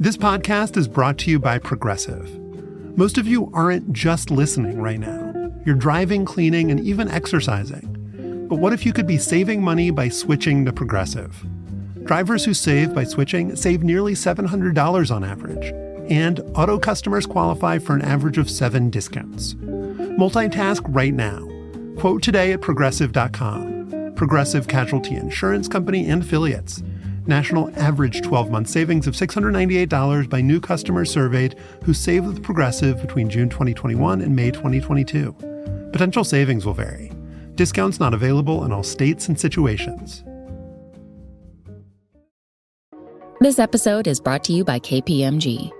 This podcast is brought to you by Progressive. Most of you aren't just listening right now. You're driving, cleaning, and even exercising. But what if you could be saving money by switching to Progressive? Drivers who save by switching save nearly $700 on average. And auto customers qualify for an average of 7 discounts. Multitask right now. Quote today at Progressive.com. Progressive Casualty Insurance Company and Affiliates. National average 12-month savings of $698 by new customers surveyed who saved with Progressive between June 2021 and May 2022. Potential savings will vary. Discounts not available in all states and situations. This episode is brought to you by KPMG.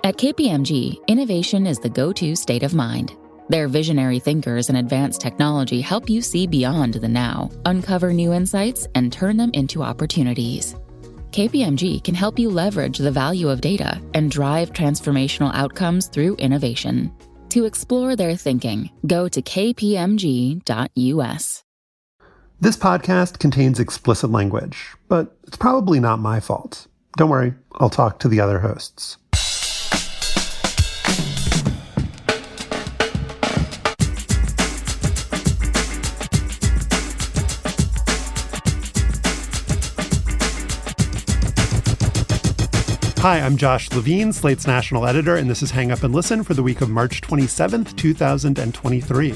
At KPMG, innovation is the go-to state of mind. Their visionary thinkers and advanced technology help you see beyond the now, uncover new insights, and turn them into opportunities. KPMG can help you leverage the value of data and drive transformational outcomes through innovation. To explore their thinking, go to kpmg.us. This podcast contains explicit language, but it's probably not my fault. Don't worry, I'll talk to the other hosts. Hi, I'm Josh Levine, Slate's national editor, and this is Hang Up and Listen for the week of March 27th, 2023.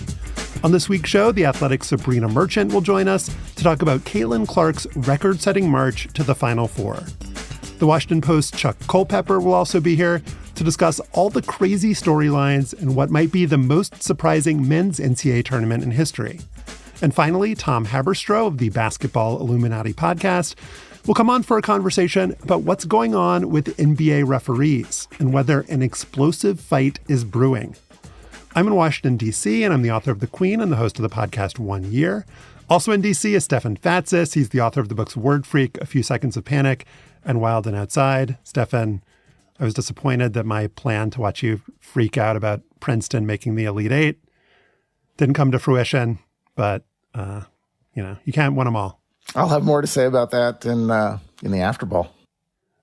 On this week's show, The Athletic's Sabrina Merchant will join us to talk about Caitlin Clark's record-setting march to the Final Four. The Washington Post's Chuck Culpepper will also be here to discuss all the crazy storylines and what might be the most surprising men's NCAA tournament in history. And finally, Tom Haberstroh of the Basketball Illuminati podcast will come on for a conversation about what's going on with NBA referees and whether an explosive fight is brewing. I'm in Washington, D.C., and I'm the author of The Queen and the host of the podcast 1 Year. Also in D.C. is Stefan Fatsis. He's the author of the books Word Freak, A Few Seconds of Panic, and Wild and Outside. Stefan, I was disappointed that my plan to watch you freak out about Princeton making the Elite Eight didn't come to fruition, but, you can't win them all. I'll have more to say about that in the Afterball.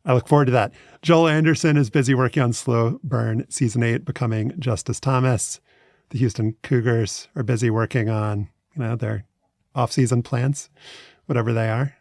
I look forward to that. Joel Anderson is busy working on Slow Burn Season 8, Becoming Justice Thomas. The Houston Cougars are busy working on, their off-season plans, whatever they are.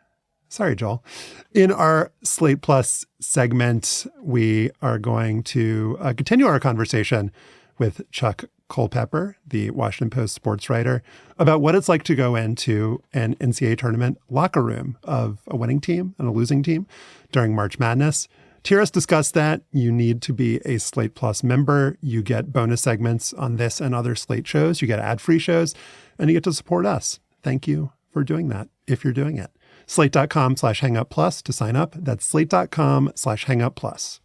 Sorry, Joel. In our Slate Plus segment, we are going to continue our conversation with Chuck Culpepper, the Washington Post sports writer, about what it's like to go into an NCAA tournament locker room of a winning team and a losing team during March Madness. To hear us discuss that, you need to be a Slate Plus member. You get bonus segments on this and other Slate shows. You get ad-free shows, and you get to support us. Thank you for doing that, if you're doing it. Slate.com/hangupplus to sign up. That's slate.com/hangupplus.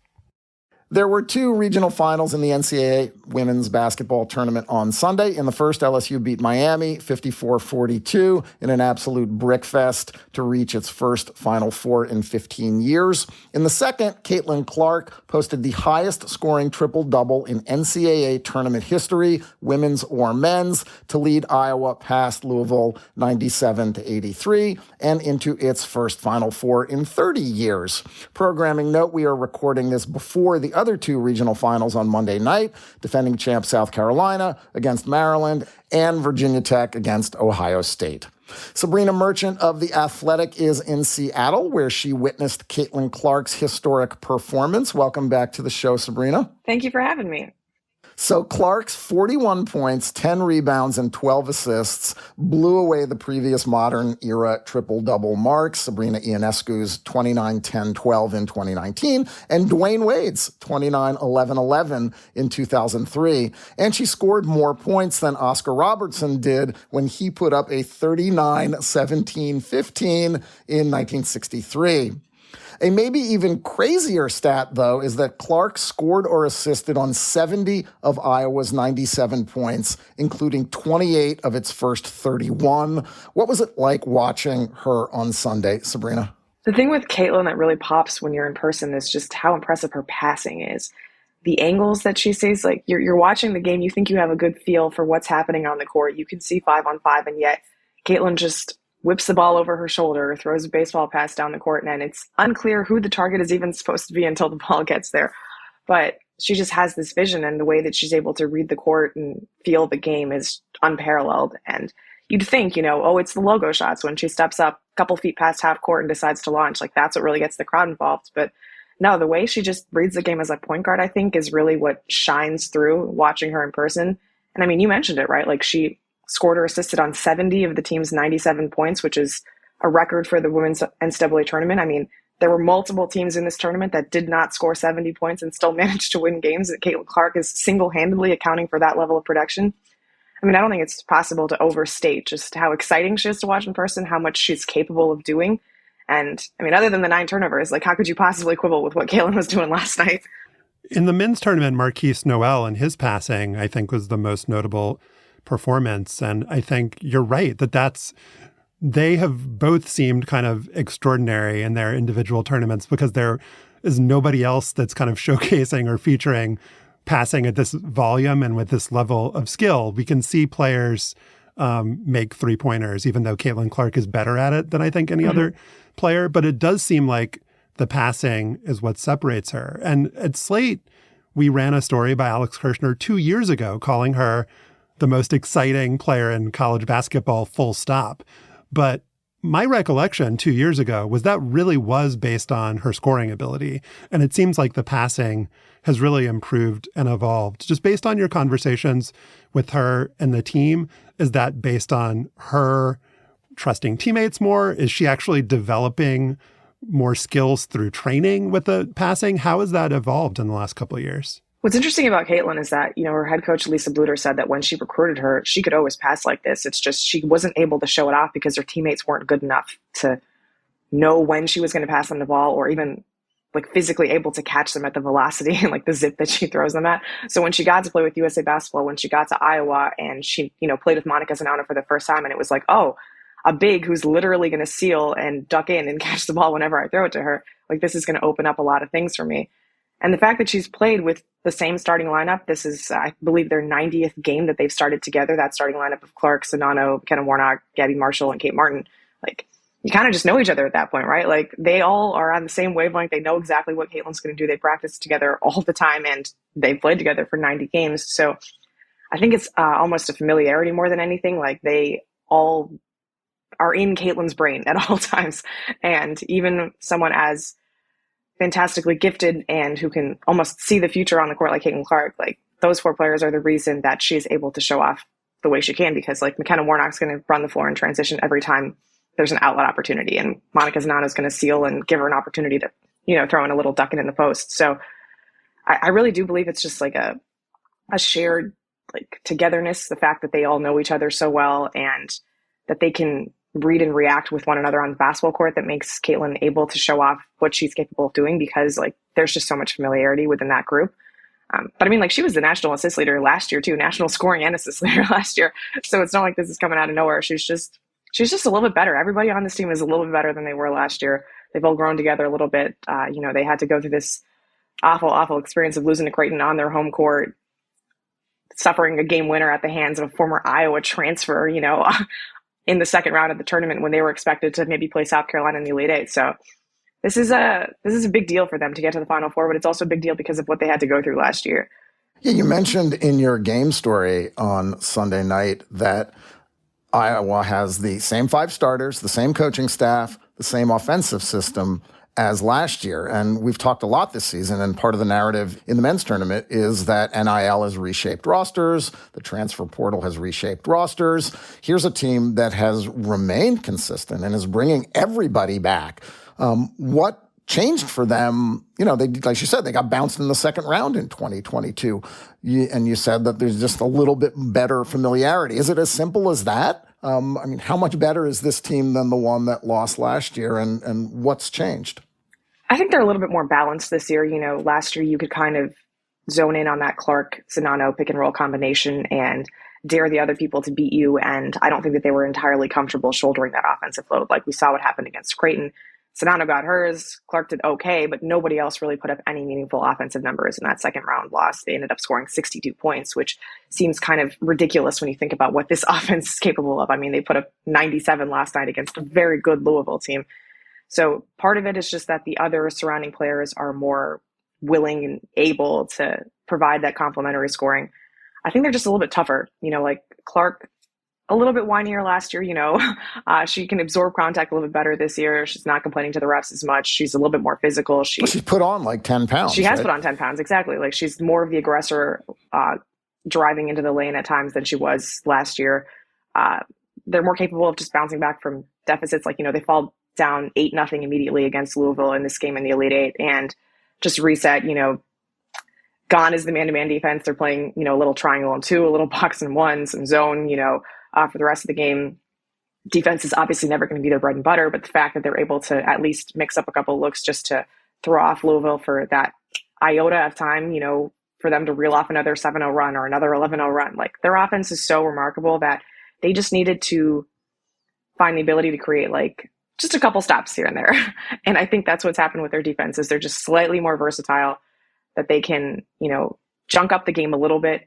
There were 2 regional finals in the NCAA women's basketball tournament on Sunday. In the first, LSU beat Miami 54-42 in an absolute brickfest to reach its first Final Four in 15 years. In the second, Caitlin Clark posted the highest scoring triple-double in NCAA tournament history, women's or men's, to lead Iowa past Louisville 97-83 and into its first Final Four in 30 years. Programming note, we are recording this before the other 2 regional finals on Monday night, defending champ South Carolina against Maryland and Virginia Tech against Ohio State. Sabrina Merchant of The Athletic is in Seattle, where she witnessed Caitlin Clark's historic performance. Welcome back to the show, Sabrina. Thank you for having me. So Clark's 41 points, 10 rebounds, and 12 assists blew away the previous modern-era triple-double marks, Sabrina Ionescu's 29-10-12 in 2019, and Dwayne Wade's 29-11-11 in 2003. And she scored more points than Oscar Robertson did when he put up a 39-17-15 in 1963. A maybe even crazier stat, though, is that Clark scored or assisted on 70 of Iowa's 97 points, including 28 of its first 31. What was it like watching her on Sunday, Sabrina? The thing with Caitlin that really pops when you're in person is just how impressive her passing is. The angles that she sees, like you're watching the game, you think you have a good feel for what's happening on the court. You can see 5-on-5, and yet Caitlin just whips the ball over her shoulder, throws a baseball pass down the court, and it's unclear who the target is even supposed to be until the ball gets there. But she just has this vision, and the way that she's able to read the court and feel the game is unparalleled. And you'd think, it's the logo shots when she steps up a couple feet past half court and decides to launch. Like, that's what really gets the crowd involved. But no, the way she just reads the game as a point guard, I think, is really what shines through watching her in person. And I mean, you mentioned it, right? Like, she scored or assisted on 70 of the team's 97 points, which is a record for the women's NCAA tournament. I mean, there were multiple teams in this tournament that did not score 70 points and still managed to win games. Caitlin Clark is single-handedly accounting for that level of production. I mean, I don't think it's possible to overstate just how exciting she is to watch in person, how much she's capable of doing. And I mean, other than the 9 turnovers, like, how could you possibly quibble with what Caitlin was doing last night? In the men's tournament, Marquise Noel and his passing, I think, was the most notable performance. And I think you're right they have both seemed kind of extraordinary in their individual tournaments because there is nobody else that's kind of showcasing or featuring passing at this volume and with this level of skill. We can see players make three-pointers, even though Caitlin Clark is better at it than I think any other player. But it does seem like the passing is what separates her. And at Slate, we ran a story by Alex Kirshner 2 years ago calling her the most exciting player in college basketball, full stop. But my recollection 2 years ago was that really was based on her scoring ability. And it seems like the passing has really improved and evolved. Just based on your conversations with her and the team, is that based on her trusting teammates more? Is she actually developing more skills through training with the passing? How has that evolved in the last couple of years? What's interesting about Caitlin is that, her head coach, Lisa Bluter, said that when she recruited her, she could always pass like this. It's just she wasn't able to show it off because her teammates weren't good enough to know when she was going to pass them the ball or even like physically able to catch them at the velocity and like the zip that she throws them at. So when she got to play with USA Basketball, when she got to Iowa and she, played with Monica Zanano for the first time, and it was like, oh, a big who's literally going to seal and duck in and catch the ball whenever I throw it to her. Like, this is going to open up a lot of things for me. And the fact that she's played with the same starting lineup, this is, I believe, their 90th game that they've started together, that starting lineup of Clark, Zanano, Kenna Warnock, Gabby Marshall, and Kate Martin. Like, you kind of just know each other at that point, right? Like, they all are on the same wavelength. They know exactly what Caitlin's going to do. They practice together all the time, and they've played together for 90 games. So I think it's almost a familiarity more than anything. Like, they all are in Caitlin's brain at all times. And even someone as fantastically gifted and who can almost see the future on the court like Caitlin Clark, like, those 4 players are the reason that she's able to show off the way she can, because like McKenna Warnock's going to run the floor in transition every time there's an outlet opportunity, and Monica Zanano is going to seal and give her an opportunity to, throw in a little ducking in the post. So I really do believe it's just like a shared like togetherness, the fact that they all know each other so well and that they can read and react with one another on the basketball court, that makes Caitlin able to show off what she's capable of doing, because like there's just so much familiarity within that group. But I mean, like, she was the national assist leader last year too, national scoring and assist leader last year. So it's not like this is coming out of nowhere. She's just a little bit better. Everybody on this team is a little bit better than they were last year. They've all grown together a little bit. They had to go through this awful experience of losing to Creighton on their home court, suffering a game winner at the hands of a former Iowa transfer, in the second round of the tournament when they were expected to maybe play South Carolina in the Elite Eight. So this is a big deal for them to get to the Final Four, but it's also a big deal because of what they had to go through last year. Yeah, you mentioned in your game story on Sunday night that Iowa has the same 5 starters, the same coaching staff, the same offensive system as last year. And we've talked a lot this season, and part of the narrative in the men's tournament is that NIL has reshaped rosters, the transfer portal has reshaped rosters. Here's a team that has remained consistent and is bringing everybody back. What changed for them? They, like you said, they got bounced in the second round in 2022. And you said that there's just a little bit better familiarity. Is it as simple as that? How much better is this team than the one that lost last year, and what's changed? I think they're a little bit more balanced this year. Last year you could kind of zone in on that Clark-Zanano pick and roll combination and dare the other people to beat you. And I don't think that they were entirely comfortable shouldering that offensive load. Like, we saw what happened against Creighton. Sedano got hers. Clark did okay, but nobody else really put up any meaningful offensive numbers in that second round loss. They ended up scoring 62 points, which seems kind of ridiculous when you think about what this offense is capable of. I mean, they put up 97 last night against a very good Louisville team. So part of it is just that the other surrounding players are more willing and able to provide that complementary scoring. I think they're just a little bit tougher. Like Clark, a little bit whinier last year, she can absorb contact a little bit better this year. She's not complaining to the refs as much. She's a little bit more physical. She's put on like 10 pounds. She has put on 10 pounds, exactly. Like she's more of the aggressor driving into the lane at times than she was last year. They're more capable of just bouncing back from deficits. Like, they fall down 8-0 immediately against Louisville in this game in the Elite Eight and just reset, gone is the man-to-man defense. They're playing, a little triangle and two, a little box and one, some zone, for the rest of the game. Defense is obviously never going to be their bread and butter, but the fact that they're able to at least mix up a couple of looks just to throw off Louisville for that iota of time, for them to reel off another 7-0 run or another 11-0 run. Like their offense is so remarkable that they just needed to find the ability to create like just a couple stops here and there. And I think that's what's happened with their defense is they're just slightly more versatile, that they can, junk up the game a little bit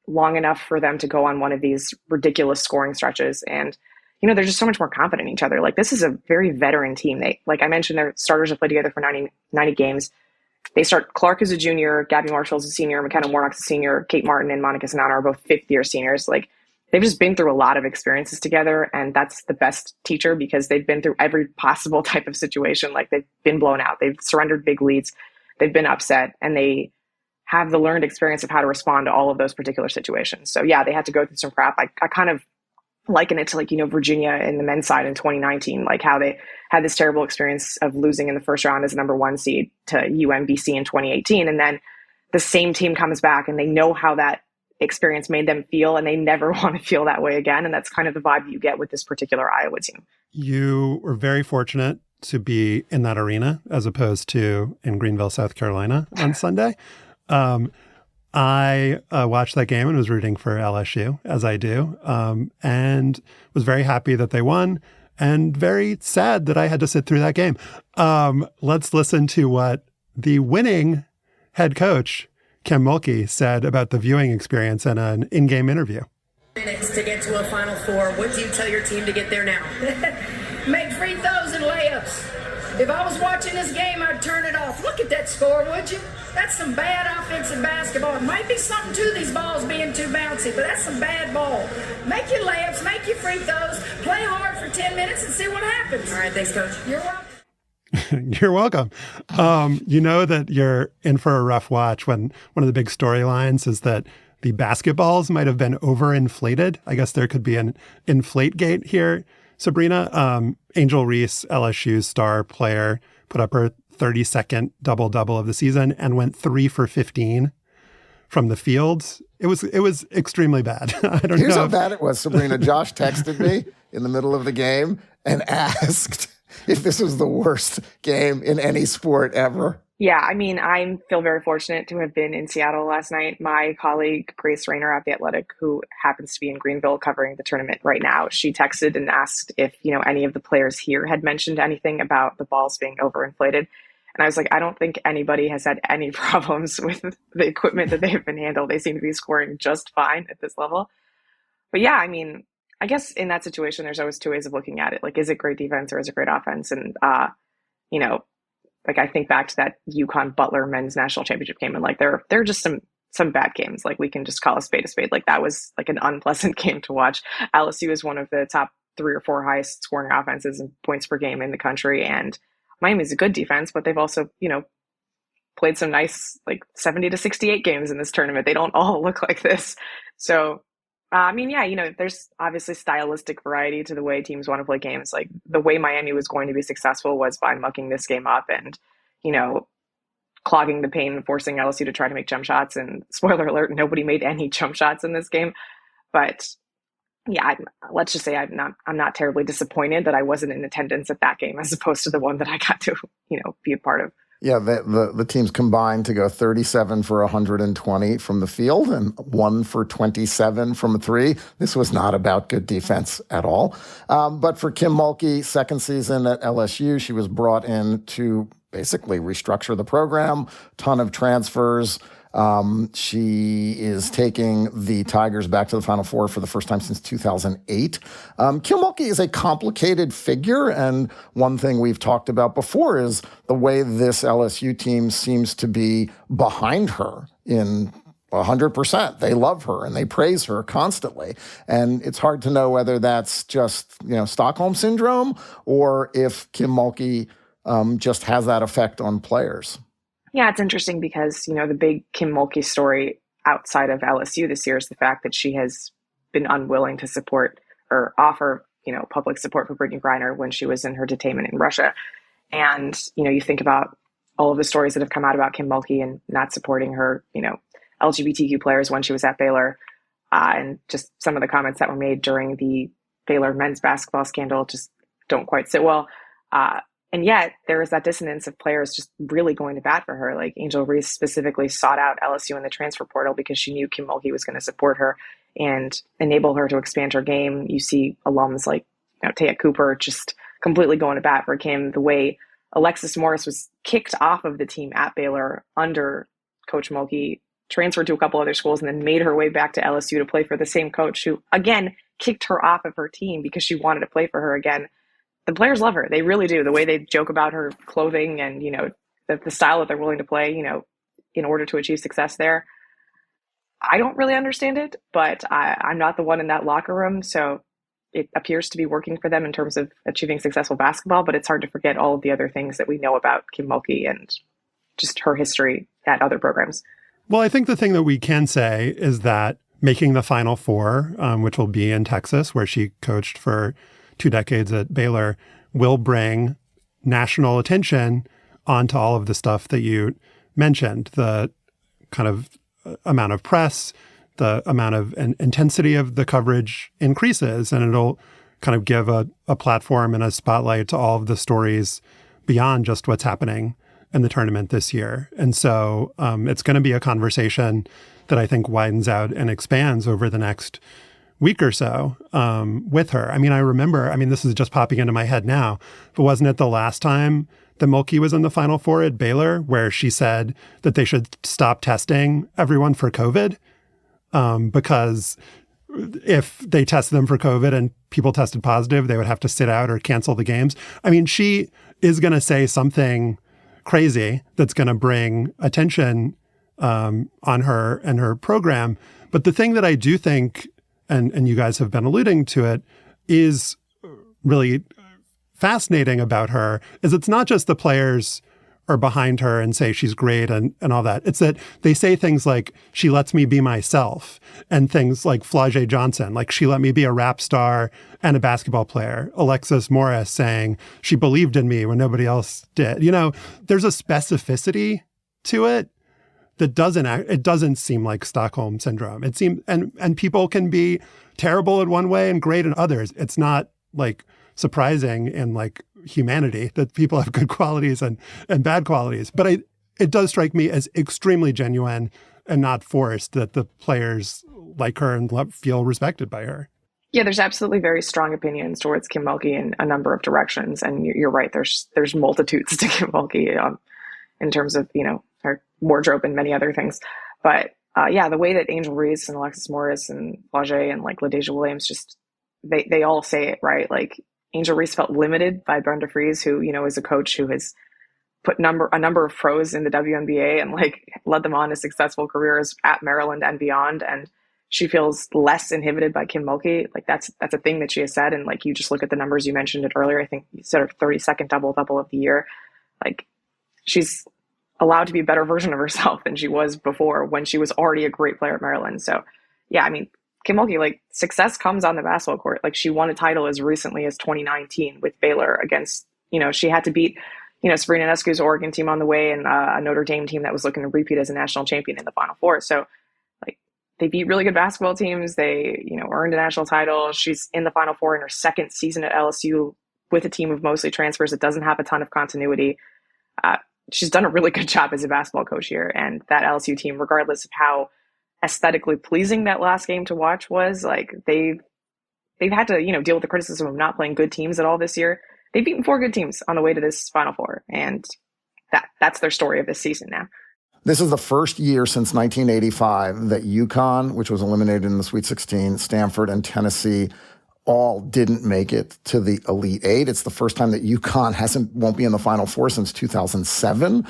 long enough for them to go on one of these ridiculous scoring stretches. And, they're just so much more confident in each other. Like this is a very veteran team. They, like I mentioned, their starters have played together for 90 games. They start Clark is a junior, Gabby Marshall's a senior, McKenna Warnock's a senior, Kate Martin and Monica Sedano are both fifth-year seniors. Like they've just been through a lot of experiences together, and that's the best teacher because they've been through every possible type of situation. Like they've been blown out, they've surrendered big leads, they've been upset, and they have the learned experience of how to respond to all of those particular situations. So yeah, they had to go through some crap. I kind of liken it to like, Virginia in the men's side in 2019, like how they had this terrible experience of losing in the first round as a number 1 seed to UMBC in 2018. And then the same team comes back and they know how that experience made them feel and they never want to feel that way again. And that's kind of the vibe you get with this particular Iowa team. You were very fortunate to be in that arena as opposed to in Greenville, South Carolina on Sunday. I watched that game and was rooting for LSU, as I do, and was very happy that they won and very sad that I had to sit through that game. Let's listen to what the winning head coach, Kim Mulkey, said about the viewing experience in an in-game interview. Minutes to get to a Final Four. What do you tell your team to get there now? Make free throws and layups. If I was watching this game, I'd turn it off. Look at that score, would you? That's some bad offensive basketball. It might be something to these balls being too bouncy, but that's some bad ball. Make your layups, make your free throws, play hard for 10 minutes and see what happens. All right, thanks, Coach. You're welcome. You're welcome. You know that you're in for a rough watch when one of the big storylines is that the basketballs might have been overinflated. I guess there could be an inflate gate here. Sabrina, Angel Reese, LSU's star player, put up her 32nd double-double of the season and went 3 for 15 from the field. It was extremely bad. I don't know. Here's how bad it was, Sabrina. Josh texted me in the middle of the game and asked if this was the worst game in any sport ever. Yeah, I mean, I feel very fortunate to have been in Seattle last night. My colleague, Grace Rayner at The Athletic, who happens to be in Greenville covering the tournament right now, she texted and asked if, any of the players here had mentioned anything about the balls being overinflated. And I was like, I don't think anybody has had any problems with the equipment that they have been handled. They seem to be scoring just fine at this level. But yeah, I mean, I guess in that situation, there's always two ways of looking at it. Like, is it great defense or is it great offense? And, like I think back to that UConn Butler men's national championship game, and like there are just some bad games. Like we can just call a spade a spade. Like that was like an unpleasant game to watch. LSU is one of the top 3 or 4 highest scoring offenses and points per game in the country, and Miami is a good defense, but they've also played some nice like 70 to 68 games in this tournament. They don't all look like this. So I mean, yeah, there's obviously stylistic variety to the way teams want to play games. Like the way Miami was going to be successful was by mucking this game up and, clogging the paint and forcing LSU to try to make jump shots. And spoiler alert, nobody made any jump shots in this game. But yeah, let's just say I'm not terribly disappointed that I wasn't in attendance at that game as opposed to the one that I got to, be a part of. Yeah, the teams combined to go 37 for 120 from the field and 1 for 27 from a three. This was not about good defense at all. But for Kim Mulkey, second season at LSU, she was brought in to basically restructure the program, ton of transfers. She is taking the Tigers back to the Final Four for the first time since 2008. Kim Mulkey is a complicated figure, and one thing we've talked about before is the way this LSU team seems to be behind her in 100%. They love her and they praise her constantly. And it's hard to know whether that's just, Stockholm syndrome or if Kim Mulkey just has that effect on players. Yeah, it's interesting because, the big Kim Mulkey story outside of LSU this year is the fact that she has been unwilling to support or offer, public support for Brittany Griner when she was in her detainment in Russia. And, you think about all of the stories that have come out about Kim Mulkey and not supporting her, LGBTQ players when she was at Baylor, and just some of the comments that were made during the Baylor men's basketball scandal just don't quite sit well. And yet there is that dissonance of players just really going to bat for her. Like Angel Reese specifically sought out LSU in the transfer portal because she knew Kim Mulkey was going to support her and enable her to expand her game. You see alums like Taya Cooper just completely going to bat for Kim. The way Alexis Morris was kicked off of the team at Baylor under Coach Mulkey, transferred to a couple other schools, and then made her way back to LSU to play for the same coach who, again, kicked her off of her team because she wanted to play for her again. The players love her. They really do. The way they joke about her clothing and, the style that they're willing to play, in order to achieve success there. I don't really understand it, but I'm not the one in that locker room. So it appears to be working for them in terms of achieving successful basketball, but it's hard to forget all of the other things that we know about Kim Mulkey and just her history at other programs. Well, I think the thing that we can say is that making the Final Four, which will be in Texas, where she coached for 2 decades at Baylor, will bring national attention onto all of the stuff that you mentioned, the kind of amount of press, the amount of intensity of the coverage increases, and it'll kind of give a platform and a spotlight to all of the stories beyond just what's happening in the tournament this year. And so it's going to be a conversation that I think widens out and expands over the next week or so with her. I remember, this is just popping into my head now, but wasn't it the last time that Mulkey was in the Final Four at Baylor where she said that they should stop testing everyone for COVID because if they tested them for COVID and people tested positive, they would have to sit out or cancel the games. She is going to say something crazy that's going to bring attention on her and her program. But the thing that I do think, and you guys have been alluding to it, is really fascinating about her is it's not just the players are behind her and say she's great and all that. It's that they say things like, she lets me be myself, and things like Flau'jae Johnson, like she let me be a rap star and a basketball player. Alexis Morris saying she believed in me when nobody else did. There's a specificity to it that doesn't seem like Stockholm syndrome. It seems, and people can be terrible in one way and great in others. It's not like surprising in like humanity that people have good qualities and bad qualities. But it does strike me as extremely genuine and not forced that the players like her and feel respected by her. Yeah, there's absolutely very strong opinions towards Kim Mulkey in a number of directions. And you're right, there's multitudes to Kim Mulkey in terms of, her wardrobe and many other things. But the way that Angel Reese and Alexis Morris and Flau'jae and like LaDeja Williams just, they all say it, right? Like Angel Reese felt limited by Brenda Frese, who, is a coach who has put a number of pros in the WNBA and like led them on to successful careers at Maryland and beyond. And she feels less inhibited by Kim Mulkey. Like that's a thing that she has said. And like, you just look at the numbers, you mentioned it earlier. I think you said her 32nd double of the year. Like she's allowed to be a better version of herself than she was before when she was already a great player at Maryland. So yeah, Kim Mulkey, like success comes on the basketball court. Like she won a title as recently as 2019 with Baylor against, she had to beat, Sabrina Ionescu's Oregon team on the way and a Notre Dame team that was looking to repeat as a national champion in the Final Four. So like they beat really good basketball teams. They, earned a national title. She's in the Final Four in her second season at LSU with a team of mostly transfers. It doesn't have a ton of continuity. she's done a really good job as a basketball coach here. And that LSU team, regardless of how aesthetically pleasing that last game to watch was, like they've had to, deal with the criticism of not playing good teams at all this year. They've beaten 4 good teams on the way to this Final Four, and that's their story of this season now. This is the first year since 1985 that UConn, which was eliminated in the Sweet 16, Stanford and Tennessee all didn't make it to the Elite Eight. It's the first time that UConn won't be in the Final Four since 2007.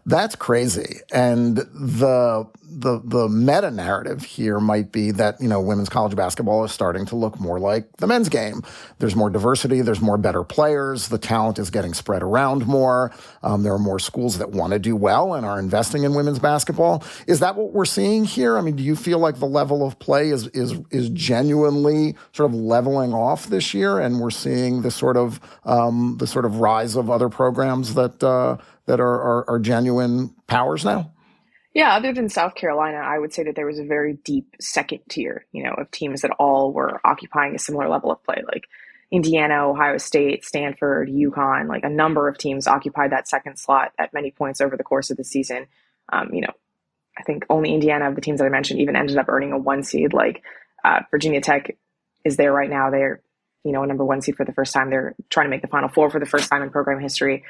That's crazy. And the meta narrative here might be that, women's college basketball is starting to look more like the men's game. There's more diversity. There's more better players. The talent is getting spread around more. There are more schools that want to do well and are investing in women's basketball. Is that what we're seeing here? I mean, do you feel like the level of play is genuinely sort of leveling off this year, and we're seeing the sort of rise of other programs that are genuine powers now? Yeah, other than South Carolina, I would say that there was a very deep second tier, of teams that all were occupying a similar level of play, like Indiana, Ohio State, Stanford, UConn. Like a number of teams occupied that second slot at many points over the course of the season. I think only Indiana of the teams that I mentioned even ended up earning a 1 seed. Like Virginia Tech is there right now. They're, a number 1 seed for the first time. They're trying to make the Final Four for the first time in program history.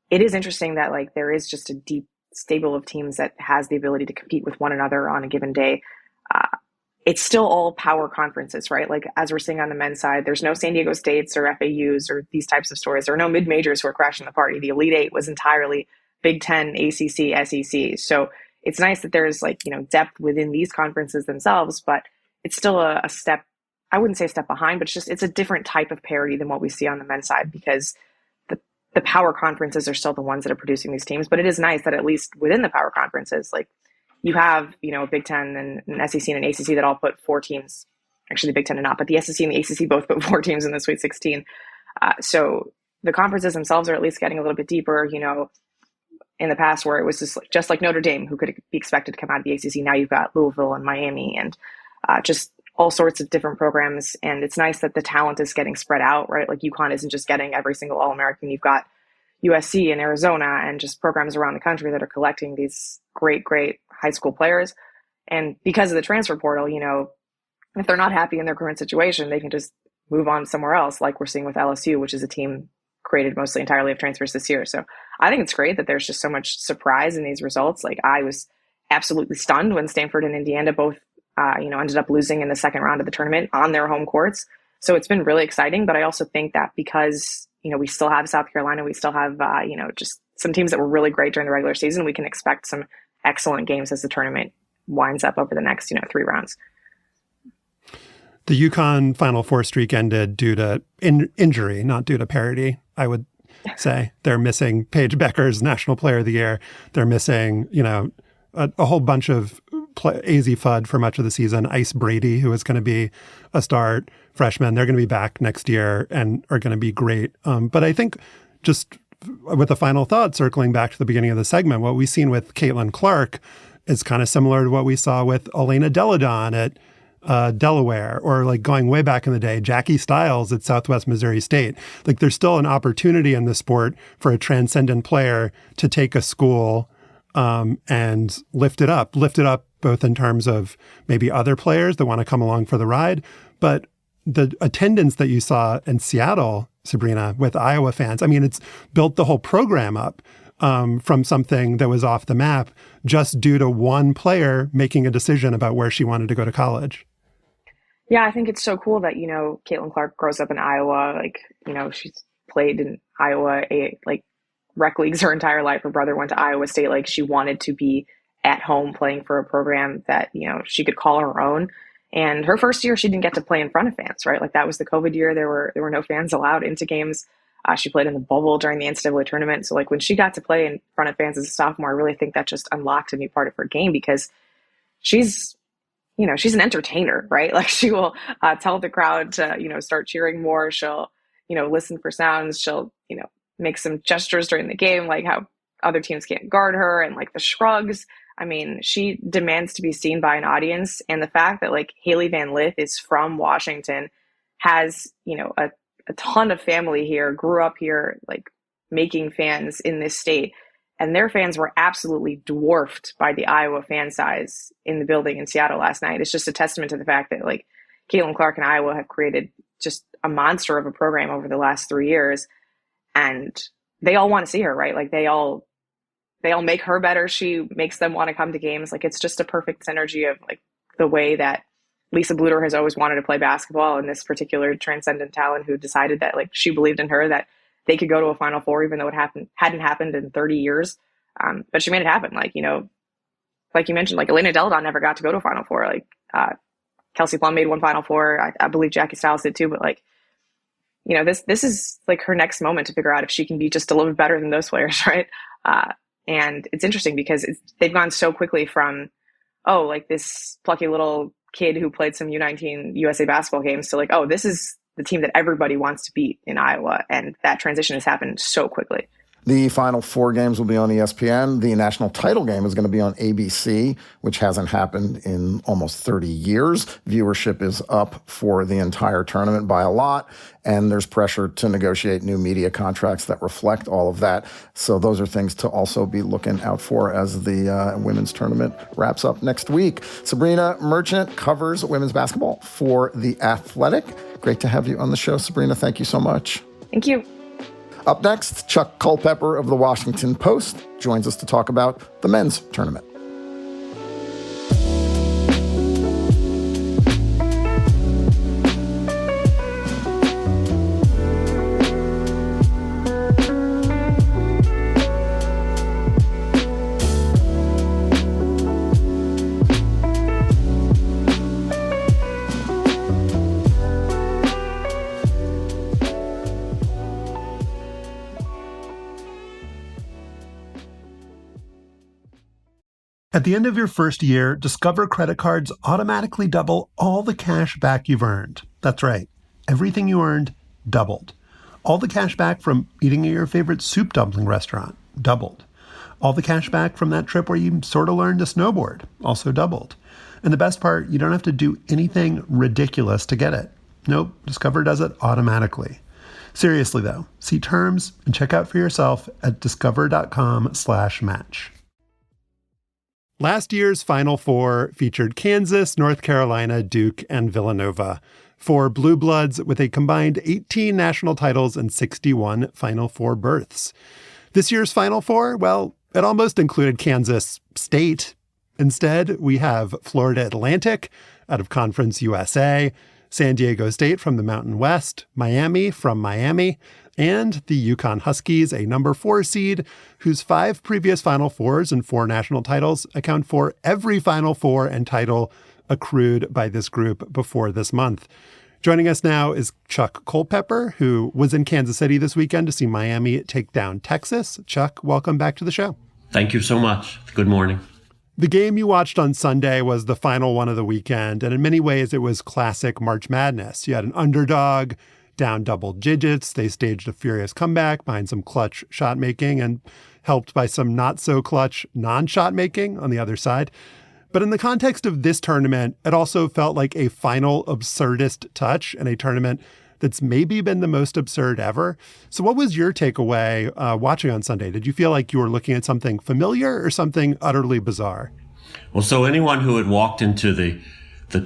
It is interesting that like there is just a deep stable of teams that has the ability to compete with one another on a given day. It's still all power conferences, right? Like as we're seeing on the men's side, there's no San Diego States or FAUs or these types of stories. There are no mid-majors who are crashing the party. The Elite Eight was entirely Big Ten, ACC, SEC. So it's nice that there's depth within these conferences themselves, but it's still a step, I wouldn't say a step behind, but it's a different type of parity than what we see on the men's side, because the power conferences are still the ones that are producing these teams. But it is nice that at least within the power conferences, like you have, Big Ten and an SEC and an ACC that all put 4 teams. Actually, the Big Ten did not, but the SEC and the ACC both put 4 teams in the Sweet 16. So the conferences themselves are at least getting a little bit deeper. In the past where it was just like Notre Dame, who could be expected to come out of the ACC. Now you've got Louisville and Miami and just all sorts of different programs. And it's nice that the talent is getting spread out, right? Like UConn isn't just getting every single All-American. You've got USC and Arizona and just programs around the country that are collecting these great high school players. And because of the transfer portal, if they're not happy in their current situation, they can just move on somewhere else, like we're seeing with LSU, which is a team created mostly entirely of transfers this year. So I think it's great that there's just so much surprise in these results. Like I was absolutely stunned when Stanford and Indiana both ended up losing in the second round of the tournament on their home courts. So it's been really exciting. But I also think that because, we still have South Carolina, we still have, just some teams that were really great during the regular season, we can expect some excellent games as the tournament winds up over the next, 3 rounds. The UConn Final Four streak ended due to injury, not due to parity, I would say. They're missing Paige Becker's National Player of the Year. They're missing, a whole bunch of AZ Fudd for much of the season. Ice Brady, who is going to be a star freshman. They're going to be back next year and are going to be great. But I think just with a final thought, circling back to the beginning of the segment, what we've seen with Caitlin Clark is kind of similar to what we saw with Elena Deladon at Delaware, or like going way back in the day, Jackie Stiles at Southwest Missouri State. Like there's still an opportunity in the sport for a transcendent player to take a school and lift it up both in terms of maybe other players that want to come along for the ride, but the attendance that you saw in Seattle, Sabrina, with Iowa fans, I mean, it's built the whole program up from something that was off the map just due to one player making a decision about where she wanted to go to college. Yeah, I think it's so cool that, Caitlin Clark grows up in Iowa. Like, she's played in Iowa, rec leagues her entire life. Her brother went to Iowa State. Like, she wanted to be at home playing for a program that, she could call her own. And her first year, she didn't get to play in front of fans, right? Like that was the COVID year. There were no fans allowed into games. She played in the bubble during the NCAA tournament. So like when she got to play in front of fans as a sophomore, I really think that just unlocked a new part of her game, because she's an entertainer, right? Like she will tell the crowd to, start cheering more. She'll, listen for sounds. She'll, make some gestures during the game, like how other teams can't guard her and like the shrugs. I mean, she demands to be seen by an audience. And the fact that like Haley Van Lith is from Washington, has, a ton of family here, grew up here, like making fans in this state. And their fans were absolutely dwarfed by the Iowa fan size in the building in Seattle last night. It's just a testament to the fact that like Caitlin Clark and Iowa have created just a monster of a program over the last 3 years. And they all want to see her, right? Like they all make her better. She makes them want to come to games. Like it's just a perfect synergy of like the way that Lisa Bluder has always wanted to play basketball, and this particular transcendent talent who decided that like she believed in her, that they could go to a Final Four, even though it hadn't happened in 30 years. But she made it happen. Like, you know, like you mentioned, like Elena Deladon never got to go to a Final Four. Like Kelsey Plum made one Final Four. I believe Jackie Stiles did too. But like, you know, this is like her next moment to figure out if she can be just a little bit better than those players, right? And it's interesting because they've gone so quickly from, oh, like this plucky little kid who played some U19 USA basketball games to like, oh, this is the team that everybody wants to beat in Iowa. And that transition has happened so quickly. The Final Four games will be on ESPN. The national title game is going to be on ABC, which hasn't happened in almost 30 years. Viewership is up for the entire tournament by a lot, and there's pressure to negotiate new media contracts that reflect all of that. So those are things to also be looking out for as the women's tournament wraps up next week. Sabrina Merchant covers women's basketball for The Athletic. Great to have you on the show, Sabrina. Thank you so much. Thank you. Up next, Chuck Culpepper of The Washington Post joins us to talk about the men's tournament. At the end of your first year, Discover credit cards automatically double all the cash back you've earned. That's right. Everything you earned doubled. All the cash back from eating at your favorite soup dumpling restaurant doubled. All the cash back from that trip where you sort of learned to snowboard also doubled. And the best part, you don't have to do anything ridiculous to get it. Nope, Discover does it automatically. Seriously though, see terms and check out for yourself at discover.com/match. Last year's Final Four featured Kansas, North Carolina, Duke, and Villanova. 4 Blue Bloods with a combined 18 national titles and 61 Final Four berths. This year's Final Four, well, it almost included Kansas State. Instead, we have Florida Atlantic out of Conference USA, San Diego State from the Mountain West, Miami from Miami, and the UConn Huskies, a number 4 seed, whose 5 previous Final Fours and 4 national titles account for every Final Four and title accrued by this group before this month. Joining us now is Chuck Culpepper, who was in Kansas City this weekend to see Miami take down Texas. Chuck, welcome back to the show. Thank you so much. Good morning. The game you watched on Sunday was the final one of the weekend, and in many ways it was classic March Madness. You had an underdog down double digits. They staged a furious comeback behind some clutch shot making and helped by some not so clutch non-shot making on the other side. But in the context of this tournament, it also felt like a final absurdist touch in a tournament that's maybe been the most absurd ever. So what was your takeaway watching on Sunday? Did you feel like you were looking at something familiar or something utterly bizarre? Well, so anyone who had walked into the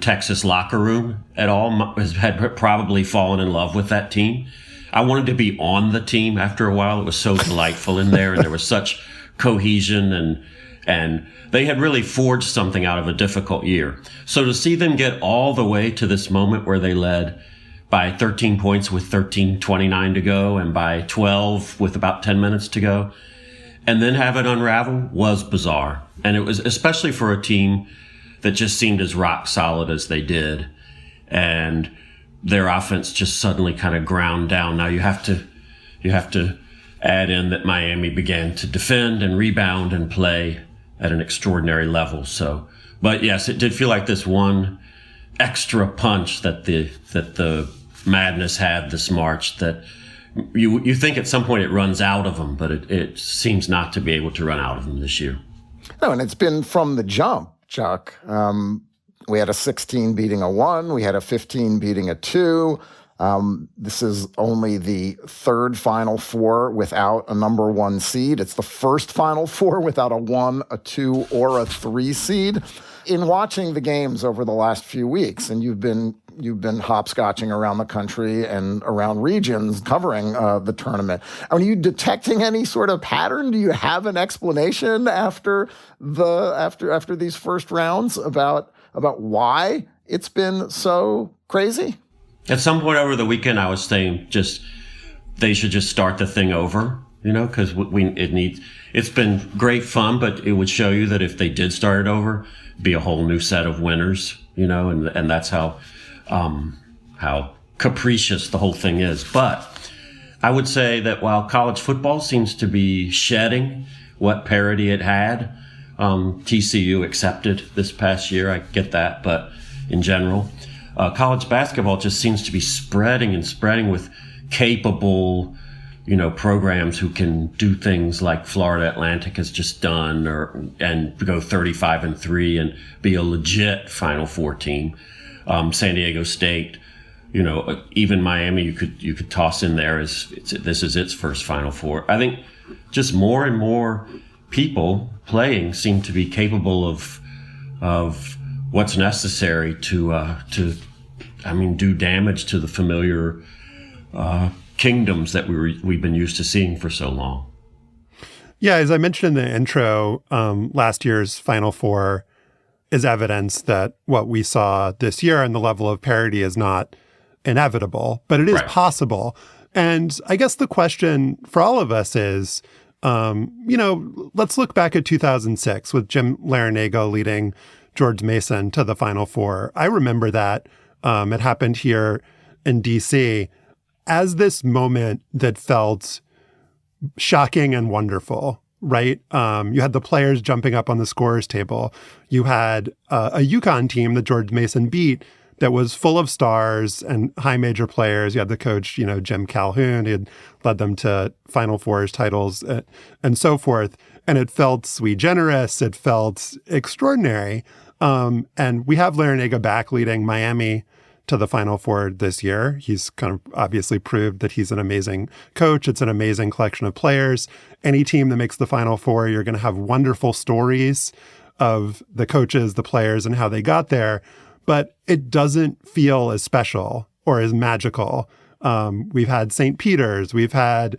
Texas locker room at all had probably fallen in love with that team. I wanted to be on the team after a while. It was so delightful in there, and there was such cohesion, and they had really forged something out of a difficult year. So to see them get all the way to this moment where they led by 13 points with 13:29 to go and by 12 with about 10 minutes to go, and then have it unravel was bizarre. And it was especially for a team that just seemed as rock solid as they did. And their offense just suddenly kind of ground down. Now you have to add in that Miami began to defend and rebound and play at an extraordinary level. So, but yes, it did feel like this one extra punch that the madness had this March, that you think at some point it runs out of them, but it seems not to be able to run out of them this year. No, and it's been from the jump, Chuck. We had a 16 beating a 1. We had a 15 beating a 2. This is only the third Final Four without a number 1 seed. It's the first Final Four without a 1, a 2, or a 3 seed. In watching the games over the last few weeks, and you've been hopscotching around the country and around regions covering the tournament, are you detecting any sort of pattern? Do you have an explanation after these first rounds about why it's been so crazy? At some point over the weekend, I was saying they should just start the thing over, because it's been great fun, but it would show you that if they did start it over, it'd be a whole new set of winners, and that's how capricious the whole thing is. But I would say that while college football seems to be shedding what parity it had, TCU accepted this past year. I get that, but in general, college basketball just seems to be spreading with capable, programs who can do things like Florida Atlantic has just done, and go 35-3 and be a legit Final Four team. San Diego State, even Miami, you could toss in there this is its first Final Four. I think just more and more people playing seem to be capable of what's necessary to do damage to the familiar kingdoms that we've been used to seeing for so long. Yeah, as I mentioned in the intro, last year's Final Four is evidence that what we saw this year and the level of parity is not inevitable, but it is possible. And I guess the question for all of us is, let's look back at 2006 with Jim Larinaga leading George Mason to the Final Four. I remember that. It happened here in D.C. as this moment that felt shocking and wonderful, right? You had the players jumping up on the scorer's table. You had a UConn team that George Mason beat that was full of stars and high major players. You had the coach, Jim Calhoun. He had led them to Final Fours titles and so forth. And it felt sui generis. It felt extraordinary. And we have Larinaga back leading Miami to the Final Four this year. He's kind of obviously proved that he's an amazing coach. It's an amazing collection of players. Any team that makes the Final Four, you're going to have wonderful stories of the coaches, the players, and how they got there. But it doesn't feel as special or as magical. We've had St. Peter's, we've had,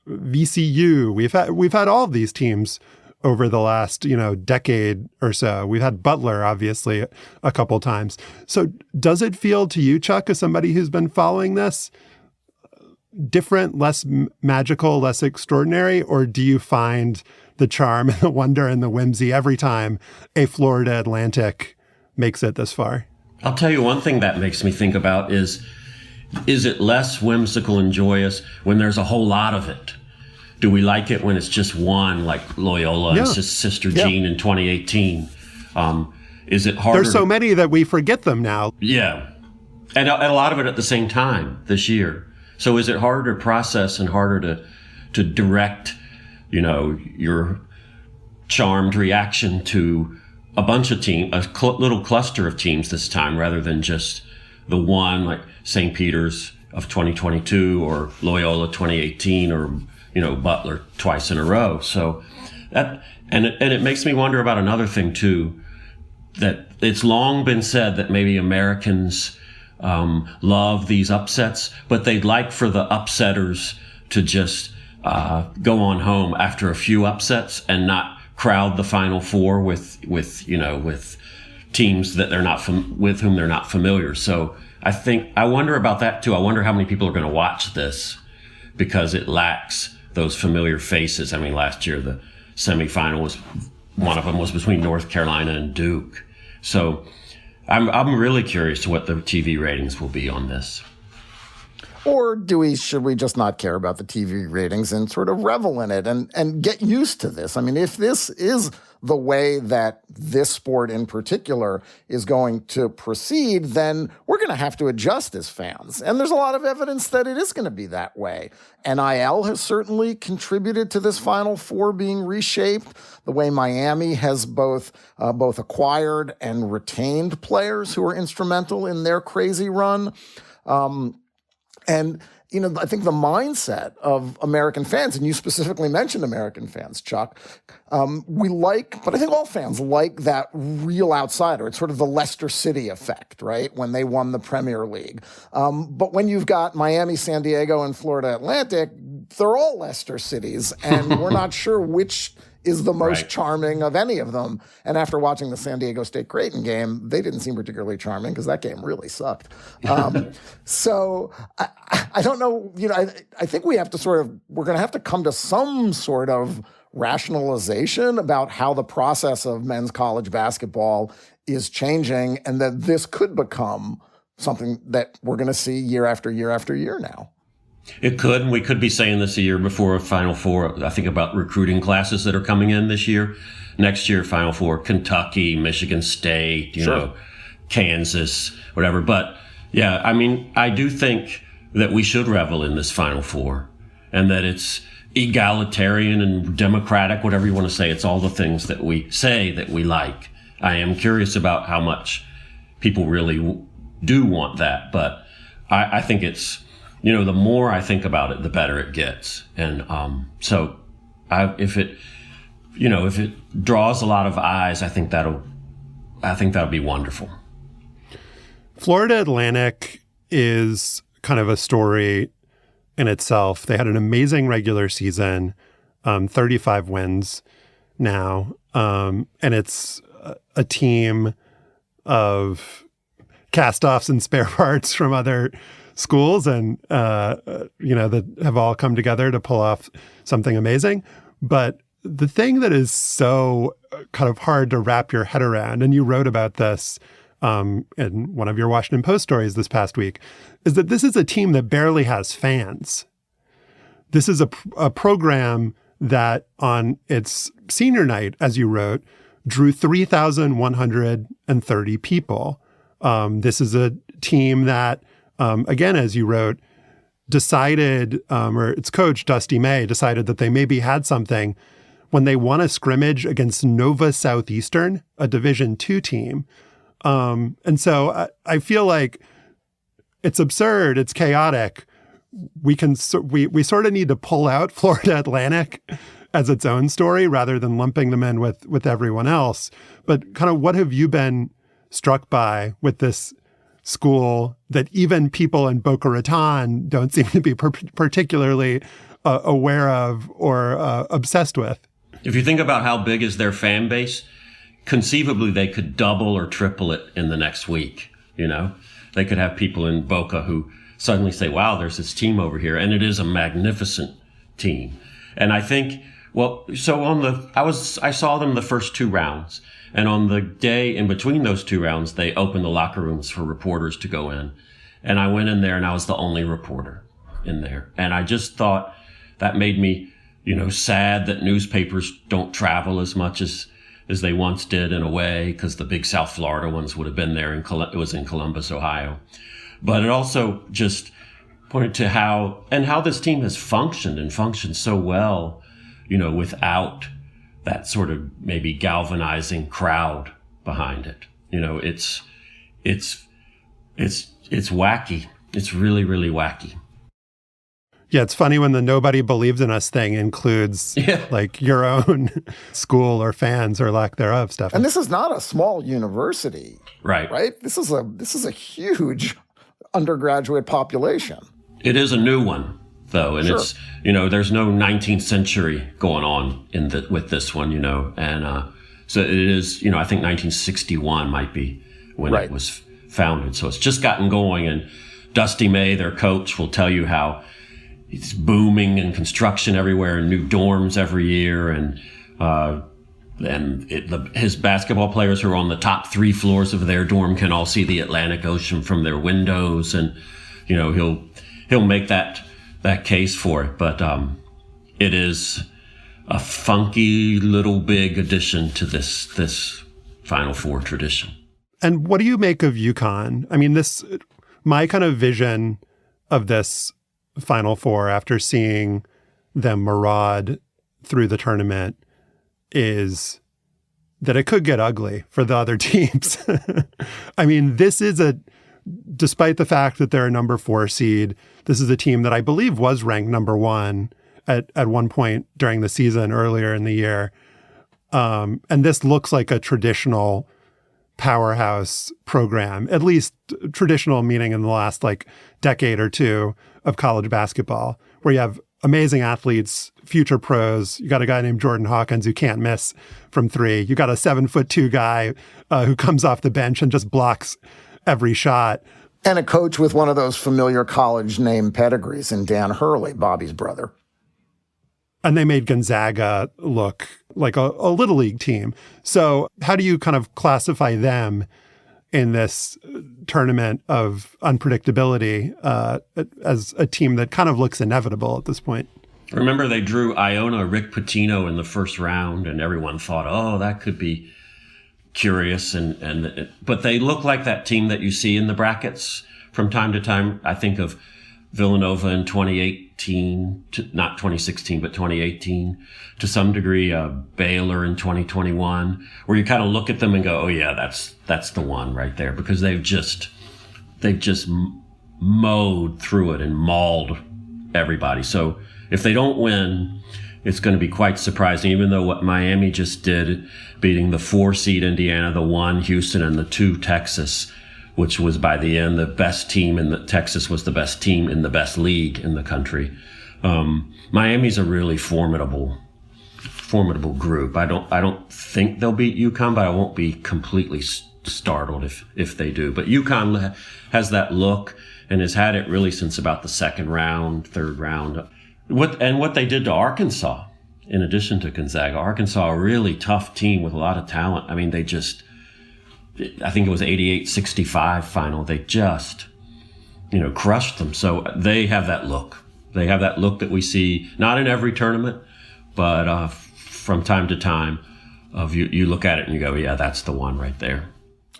VCU, we've had all of these teams over the last, decade or so. We've had Butler, obviously, a couple times. So does it feel to you, Chuck, as somebody who's been following this, different, less magical, less extraordinary? Or do you find the charm and the wonder and the whimsy every time a Florida Atlantic makes it this far? I'll tell you one thing that makes me think about is it less whimsical and joyous when there's a whole lot of it? Do we like it when it's just one, like Loyola and Sister Jean in 2018? Is it harder? There's so many that we forget them now. Yeah. And a lot of it at the same time this year. So is it harder to process and harder to direct, your charmed reaction to a bunch of teams, little cluster of teams this time, rather than just the one, like St. Peter's of 2022 or Loyola 2018 or Butler twice in a row. So that, and it makes me wonder about another thing too, that it's long been said that maybe Americans love these upsets, but they'd like for the upsetters to just go on home after a few upsets and not crowd the Final Four with teams that they're not with whom they're not familiar. So I wonder about that too. I wonder how many people are going to watch this because it lacks those familiar faces. I mean, last year the semifinal one of them was between North Carolina and Duke. So I'm really curious to what the TV ratings will be on this. Or should we just not care about the TV ratings and sort of revel in it and get used to this? I mean, if this is the way that this sport in particular is going to proceed, then we're going to have to adjust as fans. And there's a lot of evidence that it is going to be that way. NIL has certainly contributed to this Final Four being reshaped. The way Miami has both acquired and retained players who are instrumental in their crazy run. And, I think the mindset of American fans, and you specifically mentioned American fans, Chuck, but I think all fans like that real outsider. It's sort of the Leicester City effect, right? When they won the Premier League. But when you've got Miami, San Diego, and Florida Atlantic, they're all Leicester cities, and we're not sure which is the most charming of any of them. And after watching the San Diego State-Creighton game, they didn't seem particularly charming because that game really sucked. So I don't know, I think we're going to have to come to some sort of rationalization about how the process of men's college basketball is changing, and that this could become something that we're going to see year after year after year now. It could, and we could be saying this a year before a Final Four. I think about recruiting classes that are coming in this year. Next year, Final Four, Kentucky, Michigan State, Kansas, whatever. But yeah, I mean, I do think that we should revel in this Final Four, and that it's egalitarian and democratic, whatever you want to say. It's all the things that we say that we like. I am curious about how much people really do want that, but I think it's, the more I think about it, the better it gets. And so if it draws a lot of eyes, I think that'll be wonderful. Florida Atlantic is kind of a story in itself. They had an amazing regular season, 35 wins now. And it's a team of cast-offs and spare parts from other schools and, that have all come together to pull off something amazing. But the thing that is so kind of hard to wrap your head around, and you wrote about this in one of your Washington Post stories this past week, is that this is a team that barely has fans. This is a program that on its senior night, as you wrote, drew 3,130 people. This is a team that, again, as you wrote, decided, or its coach, Dusty May, decided that they maybe had something when they won a scrimmage against Nova Southeastern, a Division II team. And so I feel like it's absurd, it's chaotic. We sort of need to pull out Florida Atlantic as its own story rather than lumping them in with everyone else. But kind of what have you been struck by with this school that even people in Boca Raton don't seem to be particularly aware of or obsessed with? If you think about how big is their fan base, conceivably they could double or triple it in the next week. They could have people in Boca who suddenly say, wow, there's this team over here. And it is a magnificent team. And I think, I saw them the first two rounds. And on the day in between those two rounds, they opened the locker rooms for reporters to go in. And I went in there and I was the only reporter in there. And I just thought that made me, sad that newspapers don't travel as much as they once did in a way, because the big South Florida ones would have been there. It was in Columbus, Ohio. But it also just pointed to how this team has functioned so well, without that sort of maybe galvanizing crowd behind it. It's wacky. It's really, really wacky. Yeah, it's funny when the nobody believes in us thing includes like your own school or fans or lack thereof, Stefan. And this is not a small university. Right. This is a huge undergraduate population. It is a new one, though, and it's there's no 19th century going on with this one, and so it is. I think 1961 might be when it was founded. So it's just gotten going, and Dusty May, their coach, will tell you how it's booming and construction everywhere, and new dorms every year, and his basketball players who are on the top 3 floors of their dorm can all see the Atlantic Ocean from their windows, and he'll make that case for it. But it is a funky little big addition to this Final Four tradition. And what do you make of UConn? I mean, my kind of vision of this Final Four after seeing them maraud through the tournament is that it could get ugly for the other teams. I mean, despite the fact that they're a number 4 seed, this is a team that I believe was ranked number 1 at one point during the season earlier in the year. And this looks like a traditional powerhouse program, at least traditional meaning in the last decade or two of college basketball, where you have amazing athletes, future pros. You got a guy named Jordan Hawkins who can't miss from 3. You got a 7'2" guy who comes off the bench and just blocks every shot. And a coach with one of those familiar college name pedigrees in Dan Hurley, Bobby's brother. And they made Gonzaga look like a little league team. So how do you kind of classify them in this tournament of unpredictability as a team that kind of looks inevitable at this point? Remember, they drew Iona Rick Pitino in the first round, and everyone thought, oh, that could be curious. But they look like that team that you see in the brackets from time to time. I think of Villanova in 2018, not 2016, but 2018, to some degree, Baylor in 2021, where you kind of look at them and go, oh yeah, that's the one right there, because they've just mowed through it and mauled everybody. So if they don't win, it's going to be quite surprising, even though what Miami just did, beating the 4 seed Indiana, the 1 Houston, and the 2 Texas, which was by the end the best team, and Texas was the best team in the best league in the country. Miami's a really formidable group. I don't think they'll beat UConn, but I won't be completely startled if they do. But UConn has that look and has had it really since about the second round, third round. What they did to Arkansas, in addition to Gonzaga, Arkansas, a really tough team with a lot of talent. I mean, I think it was 88-65 final. They just, crushed them. So they have that look. They have that look that we see, not in every tournament, but from time to time, you look at it and you go, yeah, that's the one right there.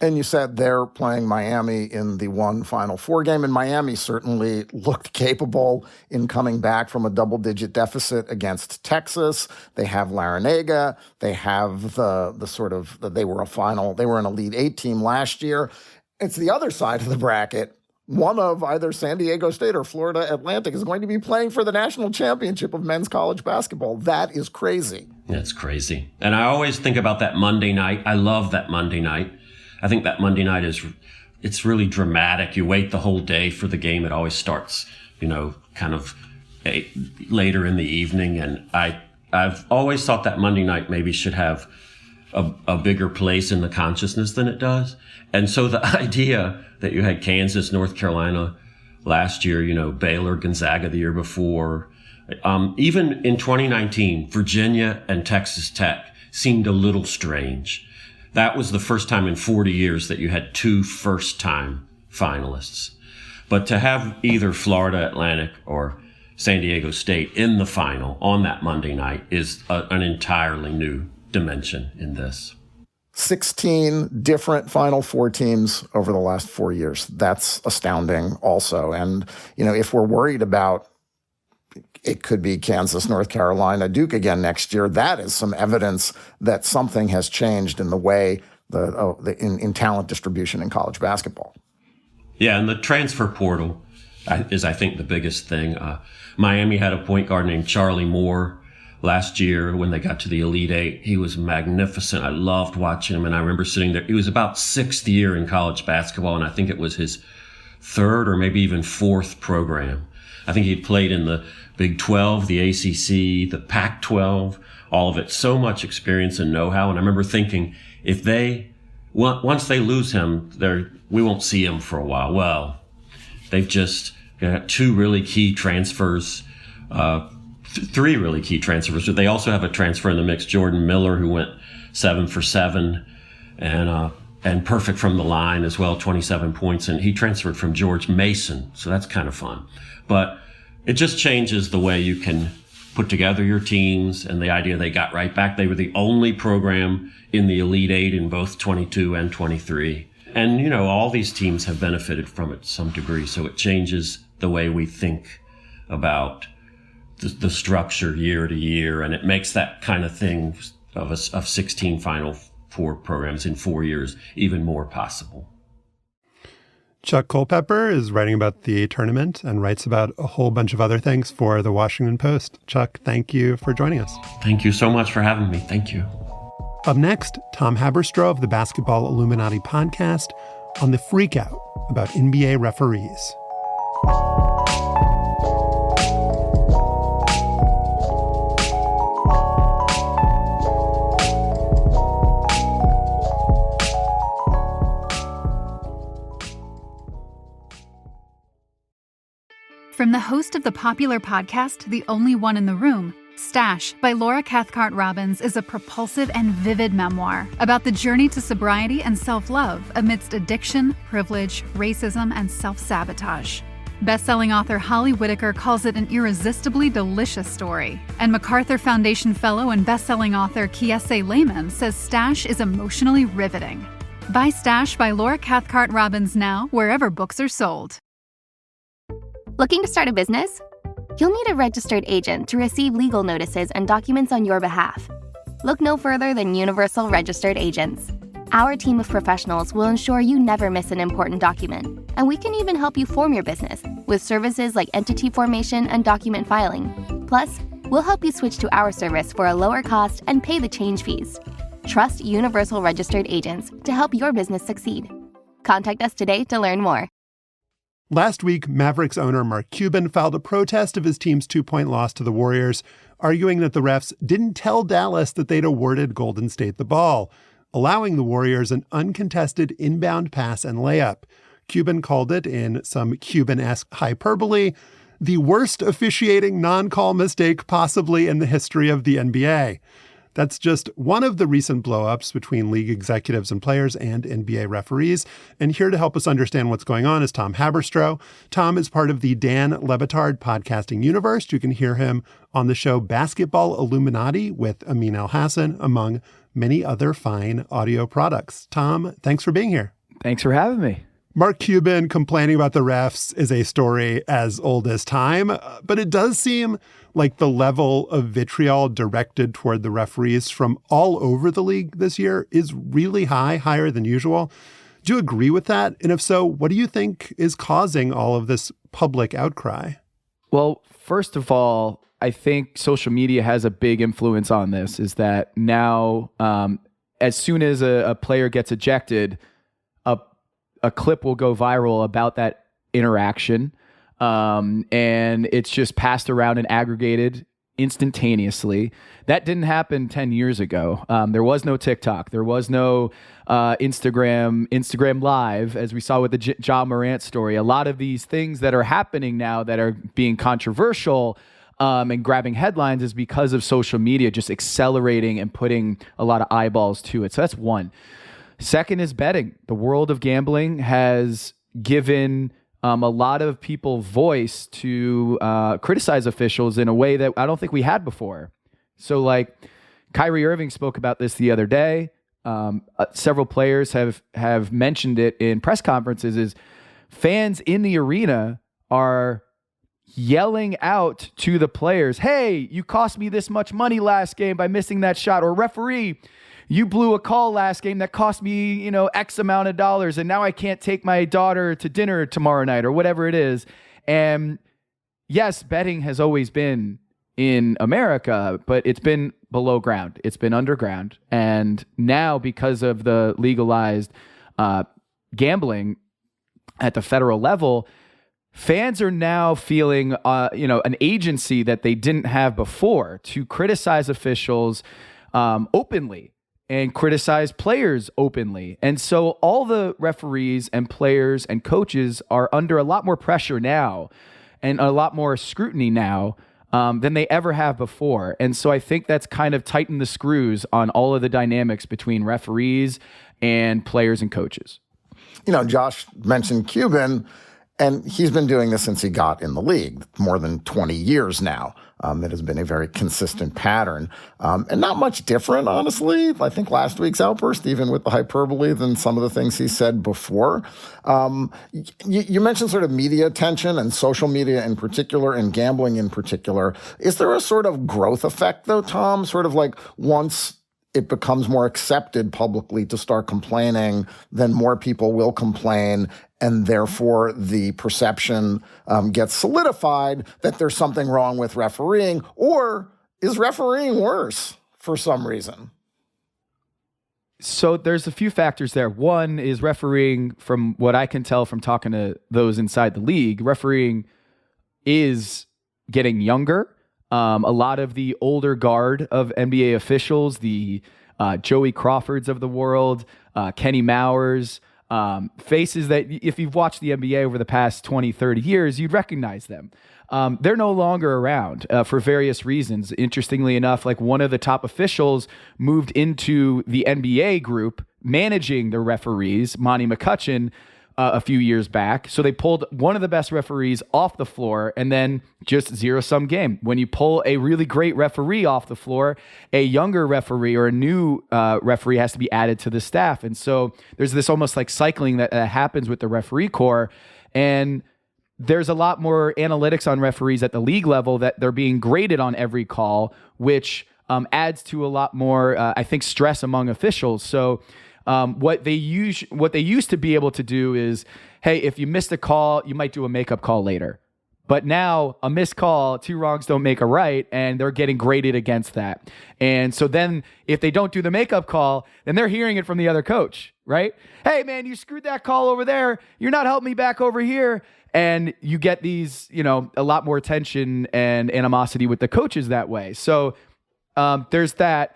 And you said they're playing Miami in the 1 Final Four game, and Miami certainly looked capable in coming back from a double-digit deficit against Texas. They have Larinaga. They have they were an Elite 8 team last year. It's the other side of the bracket. One of either San Diego State or Florida Atlantic is going to be playing for the national championship of men's college basketball. That is crazy. It's crazy. And I always think about that Monday night. I love that Monday night. I think that Monday night it's really dramatic. You wait the whole day for the game. It always starts, kind of later in the evening. And I've always thought that Monday night maybe should have a bigger place in the consciousness than it does. And so the idea that you had Kansas, North Carolina last year, Baylor, Gonzaga the year before, even in 2019, Virginia and Texas Tech seemed a little strange. That was the first time in 40 years that you had 2 first-time finalists. But to have either Florida Atlantic or San Diego State in the final on that Monday night is an entirely new dimension in this. 16 different Final Four teams over the last 4 years. That's astounding also. And, if we're worried about it could be Kansas, North Carolina, Duke again next year, that is some evidence that something has changed in the way in talent distribution in college basketball. Yeah, and the transfer portal is, I think, the biggest thing. Miami had a point guard named Charlie Moore last year when they got to the Elite 8. He was magnificent. I loved watching him, and I remember sitting there. He was about 6th year in college basketball, and I think it was his 3rd or maybe even 4th program. I think he'd played in the Big 12, the ACC, the Pac-12, all of it. So much experience and know-how. And I remember thinking, once they lose him, we won't see him for a while. Well, they've just got 2 really key transfers, 3 really key transfers. But they also have a transfer in the mix, Jordan Miller, who went 7 for 7 and perfect from the line as well, 27 points. And he transferred from George Mason. So that's kind of fun. But it just changes the way you can put together your teams, and the idea they got right back. They were the only program in the Elite Eight in both 22 and 23. And, all these teams have benefited from it to some degree. So it changes the way we think about the structure year to year. And it makes that kind of thing of 16 Final Four programs in 4 years even more possible. Chuck Culpepper is writing about the tournament and writes about a whole bunch of other things for the Washington Post. Chuck, thank you for joining us. Thank you so much for having me. Thank you. Up next, Tom Haberstroh of the Basketball Illuminati podcast on the freakout about NBA referees. From the host of the popular podcast, The Only One in the Room, Stash by Laura Cathcart-Robbins is a propulsive and vivid memoir about the journey to sobriety and self-love amidst addiction, privilege, racism, and self-sabotage. Best-selling author Holly Whitaker calls it an irresistibly delicious story, and MacArthur Foundation fellow and best-selling author Kiese Lehman says Stash is emotionally riveting. Buy Stash by Laura Cathcart-Robbins now, wherever books are sold. Looking to start a business? You'll need a registered agent to receive legal notices and documents on your behalf. Look no further than Universal Registered Agents. Our team of professionals will ensure you never miss an important document, and we can even help you form your business with services like entity formation and document filing. Plus, we'll help you switch to our service for a lower cost and pay the change fees. Trust Universal Registered Agents to help your business succeed. Contact us today to learn more. Last week, Mavericks owner Mark Cuban filed a protest of his team's 2-point loss to the Warriors, arguing that the refs didn't tell Dallas that they'd awarded Golden State the ball, allowing the Warriors an uncontested inbound pass and layup. Cuban called it, in some Cuban-esque hyperbole, the worst officiating non-call mistake possibly in the history of the NBA. That's just one of the recent blow-ups between league executives and players and NBA referees. And here to help us understand what's going on is Tom Haberstroh. Tom is part of the Dan Le Batard podcasting universe. You can hear him on the show Basketball Illuminati with Amin Elhassan, among many other fine audio products. Tom, thanks for being here. Thanks for having me. Mark Cuban complaining about the refs is a story as old as time, but it does seem like the level of vitriol directed toward the referees from all over the league this year is really high, higher than usual. Do you agree with that? And if so, what do you think is causing all of this public outcry? Well, first of all, I think social media has a big influence on this, is that now as soon as a player gets ejected, a clip will go viral about that interaction. And it's just passed around and aggregated instantaneously. That didn't happen 10 years ago. There was no TikTok. There was no Instagram Live, as we saw with the Ja Morant story. A lot of these things that are happening now that are being controversial and grabbing headlines is because of social media just accelerating and putting a lot of eyeballs to it. So that's one. Second is betting. The world of gambling has given a lot of people voice to criticize officials in a way that I don't think we had before. So like Kyrie Irving spoke about this the other day. Several players have mentioned it in press conferences, is fans in the arena are yelling out to the players, hey, you cost me this much money last game by missing that shot, or referee, you blew a call last game that cost me, X amount of dollars, and now I can't take my daughter to dinner tomorrow night, or whatever it is. And yes, betting has always been in America, but it's been below ground. It's been underground. And now, because of the legalized gambling at the federal level, fans are now feeling, an agency that they didn't have before to criticize officials openly and criticize players openly. And so all the referees and players and coaches are under a lot more pressure now and a lot more scrutiny now than they ever have before. And so I think that's kind of tightened the screws on all of the dynamics between referees and players and coaches. Josh mentioned Cuban. And he's been doing this since he got in the league, more than 20 years now. It has been a very consistent pattern, and not much different, honestly. I think last week's outburst, even with the hyperbole, than some of the things he said before. You mentioned sort of media attention and social media in particular and gambling in particular. Is there a sort of growth effect, though, Tom? Sort of like once it becomes more accepted publicly to start complaining, then more people will complain, and therefore the perception gets solidified that there's something wrong with refereeing, or is refereeing worse for some reason? So there's a few factors there. One is refereeing, from what I can tell from talking to those inside the league, refereeing is getting younger. A lot of the older guard of NBA officials, the Joey Crawfords of the world, Kenny Mowers, faces that if you've watched the NBA over the past 20, 30 years, you'd recognize them. They're no longer around for various reasons. Interestingly enough, like one of the top officials moved into the NBA group managing the referees, Monty McCutcheon, a few years back. So they pulled one of the best referees off the floor and then just zero-sum game. When you pull a really great referee off the floor, a younger referee or a new referee has to be added to the staff. And so there's this almost like cycling that happens with the referee corps. And there's a lot more analytics on referees at the league level that they're being graded on every call, which adds to a lot more, I think, stress among officials. So what they used to be able to do is, hey, if you missed a call, you might do a makeup call later. But now a missed call, 2 wrongs don't make a right, and they're getting graded against that. And so then if they don't do the makeup call, then they're hearing it from the other coach, right? Hey, man, you screwed that call over there. You're not helping me back over here. And you get these, a lot more tension and animosity with the coaches that way. So there's that.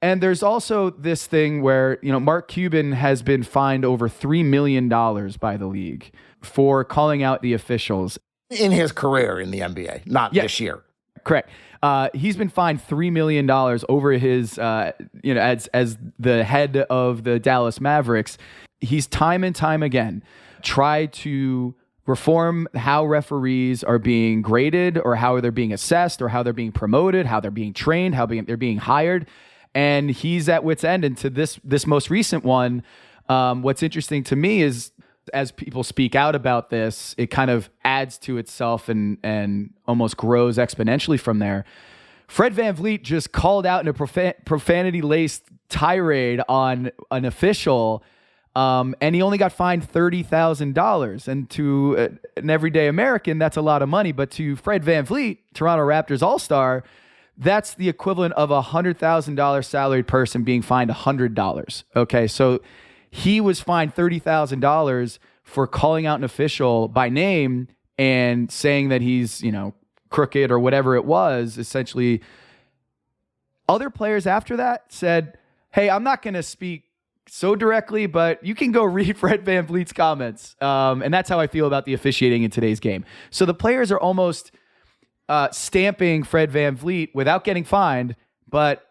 And there's also this thing where, Mark Cuban has been fined over $3 million by the league for calling out the officials. In his career in the NBA, not this year. Correct. He's been fined $3 million over his, as the head of the Dallas Mavericks. He's time and time again tried to reform how referees are being graded or how they're being assessed or how they're being promoted, how they're being trained, how they're being hired. And he's at wit's end. And to this most recent one, what's interesting to me is as people speak out about this, it kind of adds to itself and almost grows exponentially from there. Fred VanVleet just called out in a profanity-laced tirade on an official, and he only got fined $30,000. And to an everyday American, that's a lot of money. But to Fred VanVleet, Toronto Raptors All-Star, that's the equivalent of a $100,000 salaried person being fined $100. Okay, so he was fined $30,000 for calling out an official by name and saying that he's, crooked or whatever it was. Essentially, other players after that said, hey, I'm not going to speak so directly, but you can go read Fred VanVleet's comments. And that's how I feel about the officiating in today's game. So the players are almost stamping Fred VanVleet without getting fined, but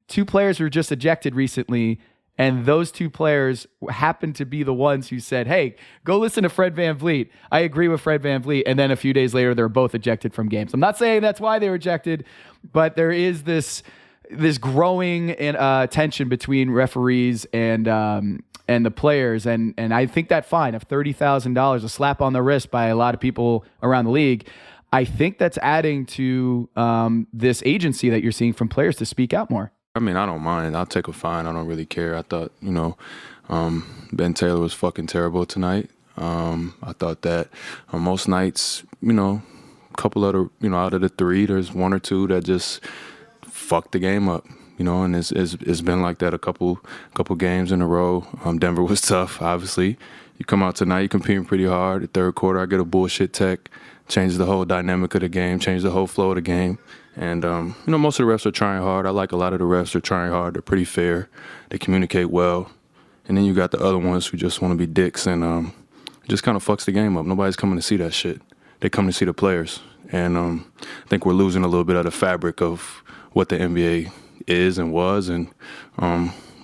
2 players were just ejected recently, and those 2 players happened to be the ones who said, hey, go listen to Fred VanVleet. I agree with Fred VanVleet. And then a few days later, they were both ejected from games. I'm not saying that's why they were ejected, but there is this growing tension between referees and the players. And I think that fine of $30,000, a slap on the wrist by a lot of people around the league, I think that's adding to this agency that you're seeing from players to speak out more. I mean, I don't mind. I'll take a fine. I don't really care. I thought, Ben Taylor was fucking terrible tonight. I thought that on most nights, a couple of the, out of the 3, there's 1 or 2 that just fucked the game up. And it's been like that a couple games in a row. Denver was tough, obviously. You come out tonight, you're competing pretty hard. The third quarter, I get a bullshit tech, changes the whole dynamic of the game, changes the whole flow of the game. And, most of the refs are trying hard. I like a lot of the refs are trying hard. They're pretty fair. They communicate well. And then you got the other ones who just want to be dicks and it just kind of fucks the game up. Nobody's coming to see that shit. They come to see the players. And I think we're losing a little bit of the fabric of what the NBA is and was. And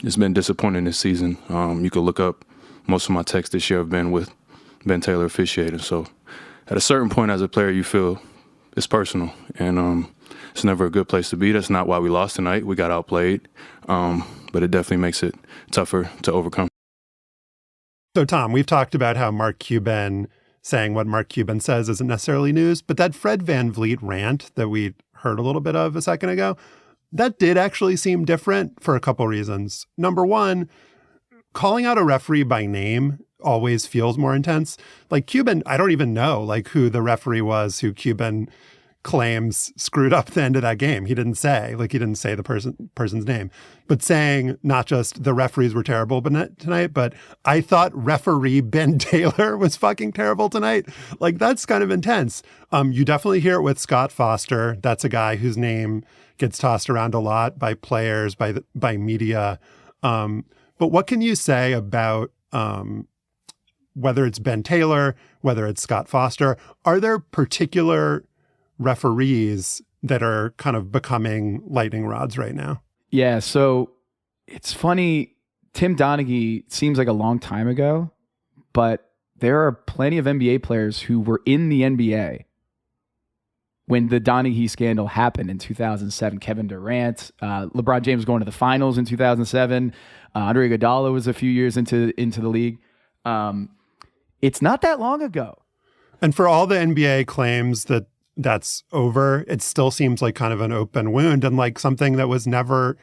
it's been disappointing this season. You could look up, most of my texts this year have been with Ben Taylor officiating. So at a certain point as a player, you feel it's personal, and it's never a good place to be. That's not why we lost tonight. We got outplayed, but it definitely makes it tougher to overcome. So, Tom, we've talked about how Mark Cuban saying what Mark Cuban says isn't necessarily news, but that Fred VanVleet rant that we heard a little bit of a second ago, that did actually seem different for a couple reasons. Number one, calling out a referee by name always feels more intense. Like Cuban, I don't even know like who the referee was who Cuban claims screwed up the end of that game. He didn't say the person's name, but saying not just the referees were terrible tonight, but I thought referee Ben Taylor was fucking terrible tonight. Like that's kind of intense. You definitely hear it with Scott Foster. That's a guy whose name gets tossed around a lot by players, by media. But what can you say about whether it's Ben Taylor, whether it's Scott Foster? Are there particular referees that are kind of becoming lightning rods right now? Yeah, so it's funny. Tim Donaghy seems like a long time ago, but there are plenty of NBA players who were in the NBA when the Donaghy scandal happened in 2007. Kevin Durant, LeBron James going to the finals in 2007. Andre Iguodala was a few years into the league. It's not that long ago. And for all the NBA claims that that's over, it still seems like kind of an open wound and like something that was never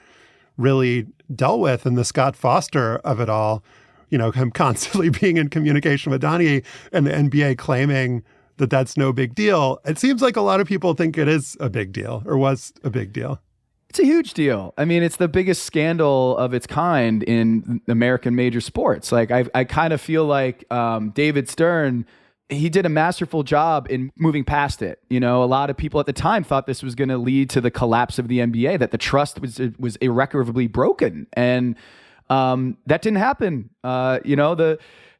really dealt with. And the Scott Foster of it all, him constantly being in communication with Donaghy and the NBA claiming that that's no big deal. It seems like a lot of people think it is a big deal or was a big deal. It's a huge deal. I mean, it's the biggest scandal of its kind in American major sports. Like I kind of feel like David Stern, he did a masterful job in moving past it. A lot of people at the time thought this was going to lead to the collapse of the NBA, that the trust was irrecoverably broken. And that didn't happen. The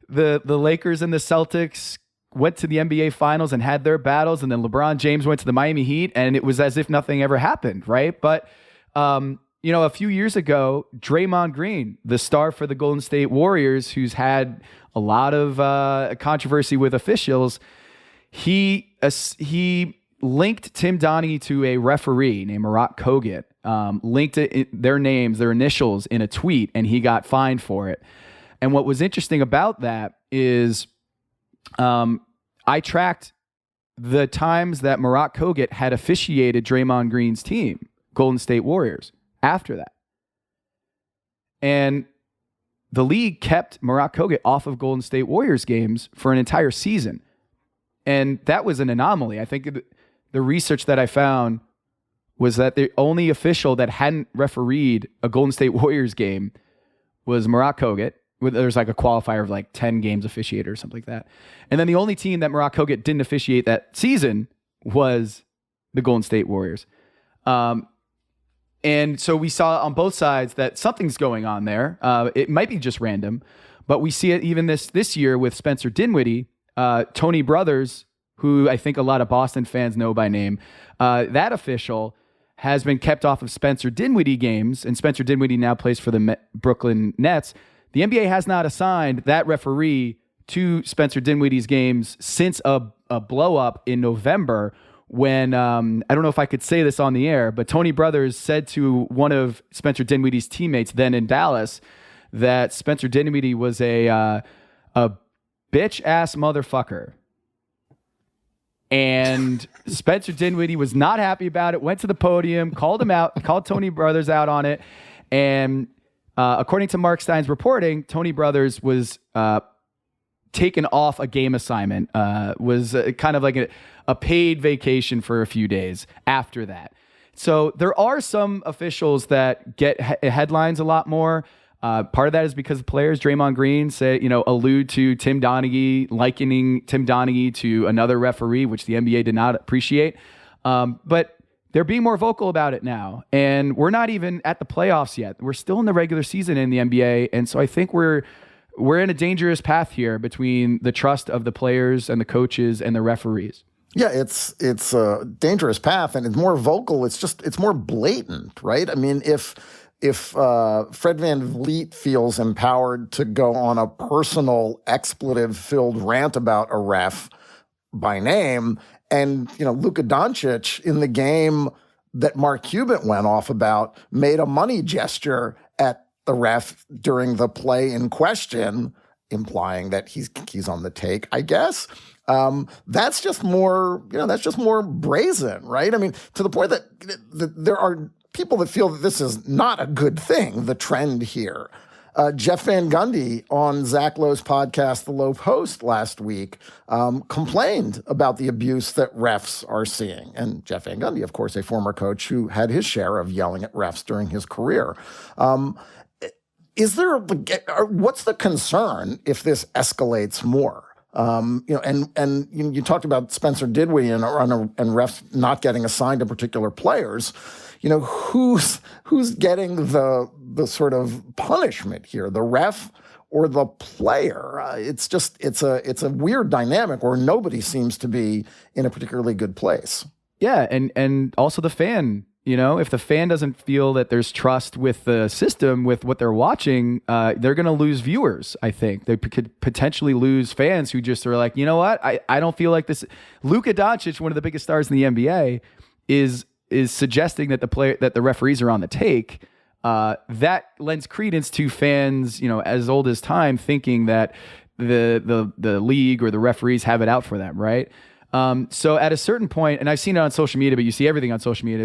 Lakers and the Celtics went to the NBA finals and had their battles. And then LeBron James went to the Miami Heat and it was as if nothing ever happened. Right. But, a few years ago, Draymond Green, the star for the Golden State Warriors, who's had a lot of controversy with officials, he linked Tim Donaghy to a referee named Marat Kogut, linked their names, their initials in a tweet, and he got fined for it. And what was interesting about that is I tracked the times that Marat Kogut had officiated Draymond Green's team, Golden State Warriors, after that. And the league kept Marat Kogut off of Golden State Warriors games for an entire season. And that was an anomaly. I think the research that I found was that the only official that hadn't refereed a Golden State Warriors game was Marat Kogut. There's like a qualifier of like 10 games officiated or something like that. And then the only team that Marat Kogut didn't officiate that season was the Golden State Warriors. And so we saw on both sides that something's going on there. It might be just random, but we see it even this year with Spencer Dinwiddie, Tony Brothers, who I think a lot of Boston fans know by name. That official has been kept off of Spencer Dinwiddie games, and Spencer Dinwiddie now plays for the Brooklyn Nets. The NBA has not assigned that referee to Spencer Dinwiddie's games since a blow up in November when, I don't know if I could say this on the air, but Tony Brothers said to one of Spencer Dinwiddie's teammates then in Dallas that Spencer Dinwiddie was a bitch-ass motherfucker. And Spencer Dinwiddie was not happy about it, went to the podium, called him out, called Tony Brothers out on it. And according to Mark Stein's reporting, Tony Brothers was taken off a game assignment, was kind of like a paid vacation for a few days after that. So there are some officials that get headlines a lot more. Part of that is because the players, Draymond Green, allude to Tim Donaghy, likening Tim Donaghy to another referee, which the NBA did not appreciate. But they're being more vocal about it now. And we're not even at the playoffs yet. We're still in the regular season in the NBA. And so I think we're in a dangerous path here between the trust of the players and the coaches and the referees. Yeah, it's a dangerous path, and it's more vocal. It's more blatant, right? I mean, if if Fred VanVleet feels empowered to go on a personal expletive-filled rant about a ref by name, and Luka Doncic in the game that Mark Cuban went off about made a money gesture at the ref during the play in question, implying that he's on the take, I guess. That's just more, that's just more brazen, right? I mean, to the point that there are people that feel that this is not a good thing, the trend here. Jeff Van Gundy on Zach Lowe's podcast, The Low Post, last week, complained about the abuse that refs are seeing. And Jeff Van Gundy, of course, a former coach who had his share of yelling at refs during his career. What's the concern if this escalates more? You talked about Spencer Dinwiddie and refs not getting assigned to particular players. Who's getting the sort of punishment here, the ref or the player? It's a weird dynamic where nobody seems to be in a particularly good place. Yeah, and also the fan. If the fan doesn't feel that there's trust with the system, with what they're watching, they're going to lose viewers, I think. They could potentially lose fans who just are like, you know what? I don't feel like this. Luka Doncic, one of the biggest stars in the NBA, is suggesting that the referees are on the take. That lends credence to fans, as old as time, thinking that the league or the referees have it out for them, right? So at a certain point, and I've seen it on social media, but you see everything on social media.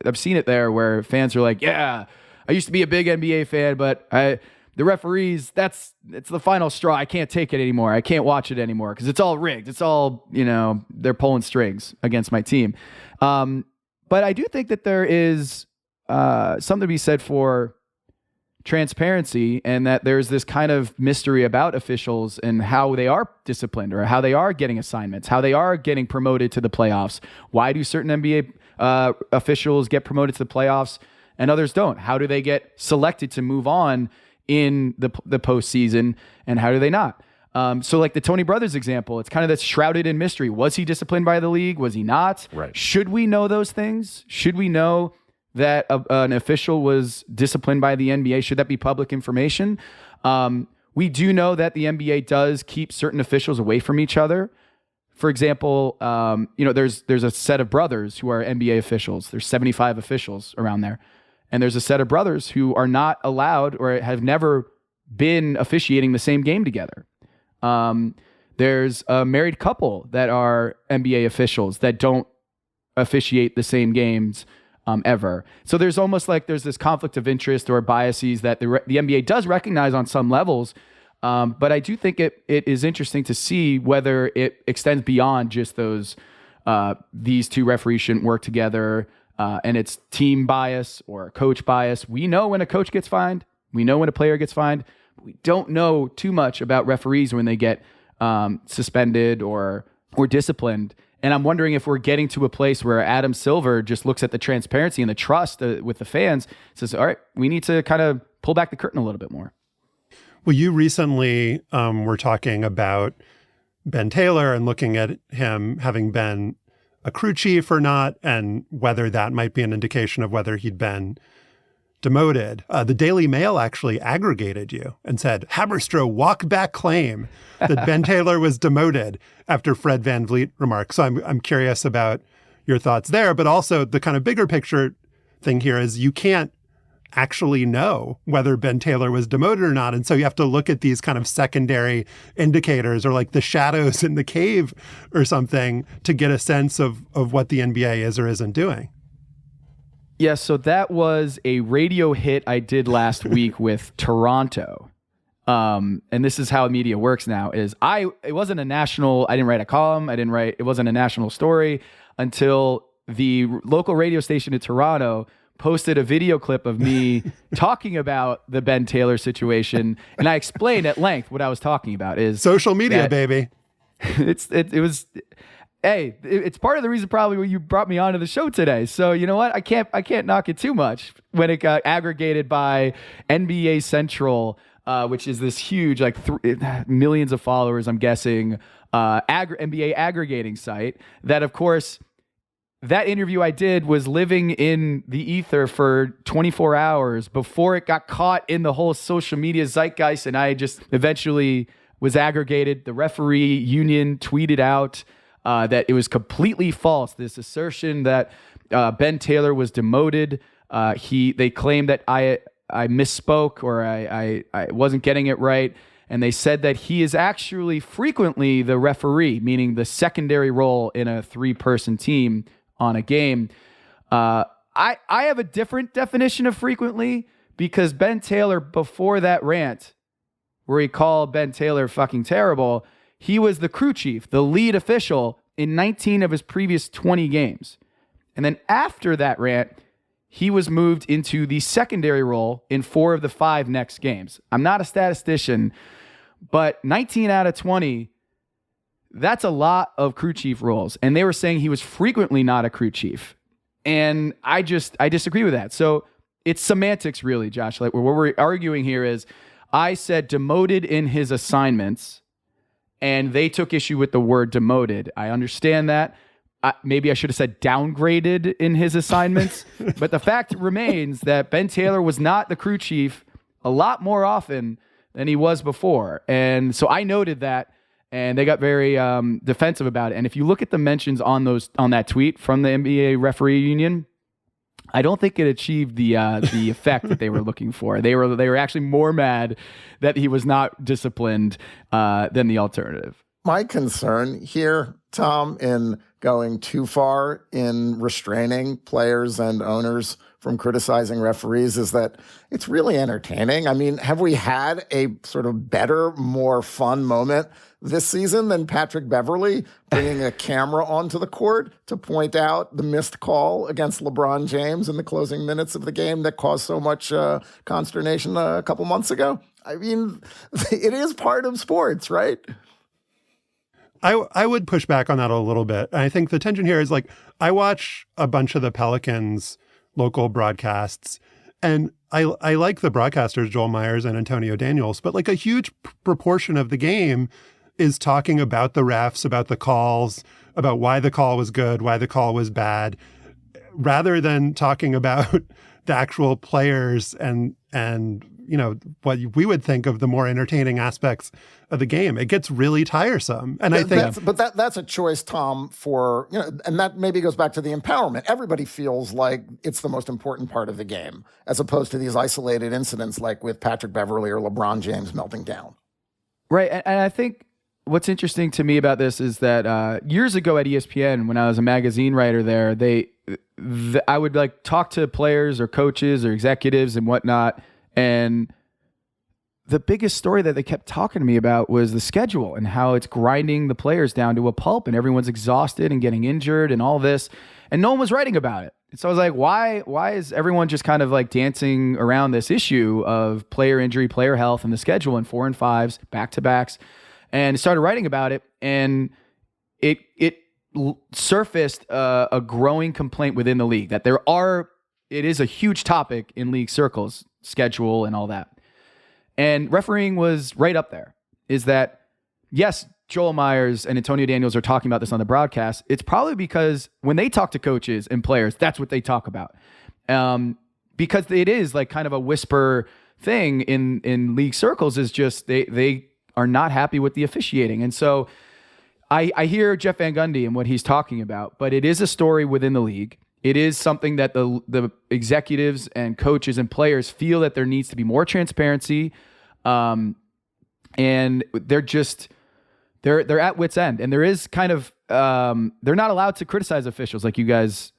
I've seen it there where fans are like, yeah, I used to be a big NBA fan, but the referees, it's the final straw. I can't take it anymore. I can't watch it anymore because it's all rigged. It's all, they're pulling strings against my team. But I do think that there is something to be said for transparency, and that there's this kind of mystery about officials and how they are disciplined or how they are getting assignments, how they are getting promoted to the playoffs. Why do certain NBA officials get promoted to the playoffs and others don't? How do they get selected to move on in the postseason, and how do they not? So like the Tony Brothers example, it's kind of that's shrouded in mystery. Was he disciplined by the league? Was he not? Right. Should we know those things? Should we know that an official was disciplined by the NBA? Should that be public information? We do know that the NBA does keep certain officials away from each other. For example, there's a set of brothers who are NBA officials. There's 75 officials around there. And there's a set of brothers who are not allowed or have never been officiating the same game together. There's a married couple that are NBA officials that don't officiate the same games ever. So there's almost like there's this conflict of interest or biases that the NBA does recognize on some levels. But I do think it is interesting to see whether it extends beyond just these two referees shouldn't work together, and it's team bias or coach bias. We know when a coach gets fined. We know when a player gets fined. We don't know too much about referees when they get suspended or disciplined. And I'm wondering if we're getting to a place where Adam Silver just looks at the transparency and the trust with the fans, says, all right, we need to kind of pull back the curtain a little bit more. Well, you recently were talking about Ben Taylor and looking at him having been a crew chief or not, and whether that might be an indication of whether he'd been demoted. The Daily Mail actually aggregated you and said, Haberstroh walk back claim that Ben Taylor was demoted after Fred VanVleet remarks. So I'm curious about your thoughts there, but also the kind of bigger picture thing here is you can't actually know whether Ben Taylor was demoted or not. And so you have to look at these kind of secondary indicators or like the shadows in the cave or something to get a sense of what the NBA is or isn't doing. Yeah, so that was a radio hit I did last week with Toronto. And this is how media works now is it wasn't a national, I didn't write a column, it wasn't a national story until the local radio station in Toronto posted a video clip of me talking about the Ben Taylor situation. And I explained at length what I was talking about is social media, baby. It's part of the reason probably when you brought me onto the show today. So you know what? I can't knock it too much when it got aggregated by NBA Central, which is this huge, like millions of followers, I'm guessing, NBA aggregating site that, of course, that interview I did was living in the ether for 24 hours before it got caught in the whole social media zeitgeist. And I just eventually was aggregated. The referee union tweeted out that it was completely false. This assertion that Ben Taylor was demoted. They claimed that I misspoke or I wasn't getting it right. And they said that he is actually frequently the referee, meaning the secondary role in a 3-person team on a game. I have a different definition of frequently, because Ben Taylor, before that rant where he called Ben Taylor fucking terrible, he was the crew chief, the lead official in 19 of his previous 20 games. And then after that rant, he was moved into the secondary role in 4 of the 5 next games. I'm not a statistician, but 19 out of 20, that's a lot of crew chief roles. And they were saying he was frequently not a crew chief. And I disagree with that. So it's semantics, really, Josh. Like, what we're arguing here is I said demoted in his assignments, and they took issue with the word demoted. I understand that. Maybe I should have said downgraded in his assignments. But the fact remains that Ben Taylor was not the crew chief a lot more often than he was before. And so I noted that, and they got very defensive about it. And if you look at the mentions on that tweet from the NBA referee union, I don't think it achieved the effect that they were looking for. They were actually more mad that he was not disciplined than the alternative. My concern here, Tom, in going too far in restraining players and owners from criticizing referees is that it's really entertaining. I mean, have we had a sort of better, more fun moment this season than Patrick Beverley bringing a camera onto the court to point out the missed call against LeBron James in the closing minutes of the game that caused so much consternation a couple months ago? I mean, it is part of sports, right? I would push back on that a little bit. I think the tension here is, like, I watch a bunch of the Pelicans local broadcasts, and I like the broadcasters, Joel Myers and Antonio Daniels, but like a huge proportion of the game is talking about the refs, about the calls, about why the call was good, why the call was bad, rather than talking about the actual players and you know, what we would think of the more entertaining aspects of the game. It gets really tiresome. And I think that's a choice, Tom, for, you know, and that maybe goes back to the empowerment. Everybody feels like it's the most important part of the game, as opposed to these isolated incidents like with Patrick Beverley or LeBron James melting down. Right. And I think what's interesting to me about this is that years ago at ESPN, when I was a magazine writer there, I would like talk to players or coaches or executives and whatnot. And the biggest story that they kept talking to me about was the schedule and how it's grinding the players down to a pulp and everyone's exhausted and getting injured and all this. And no one was writing about it. And so I was like, why is everyone just kind of like dancing around this issue of player injury, player health, and the schedule in 4 and 5s, back-to-backs? And started writing about it. And it surfaced a growing complaint within the league that it is a huge topic in league circles, schedule and all that. And refereeing was right up there. Is that, yes, Joel Myers and Antonio Daniels are talking about this on the broadcast. It's probably because when they talk to coaches and players, that's what they talk about. Because it is like kind of a whisper thing in league circles, is just they are not happy with the officiating. And so I hear Jeff Van Gundy and what he's talking about, but it is a story within the league. It is something that the executives and coaches and players feel that there needs to be more transparency, and they're at wit's end. And there is kind of they're not allowed to criticize officials, like you guys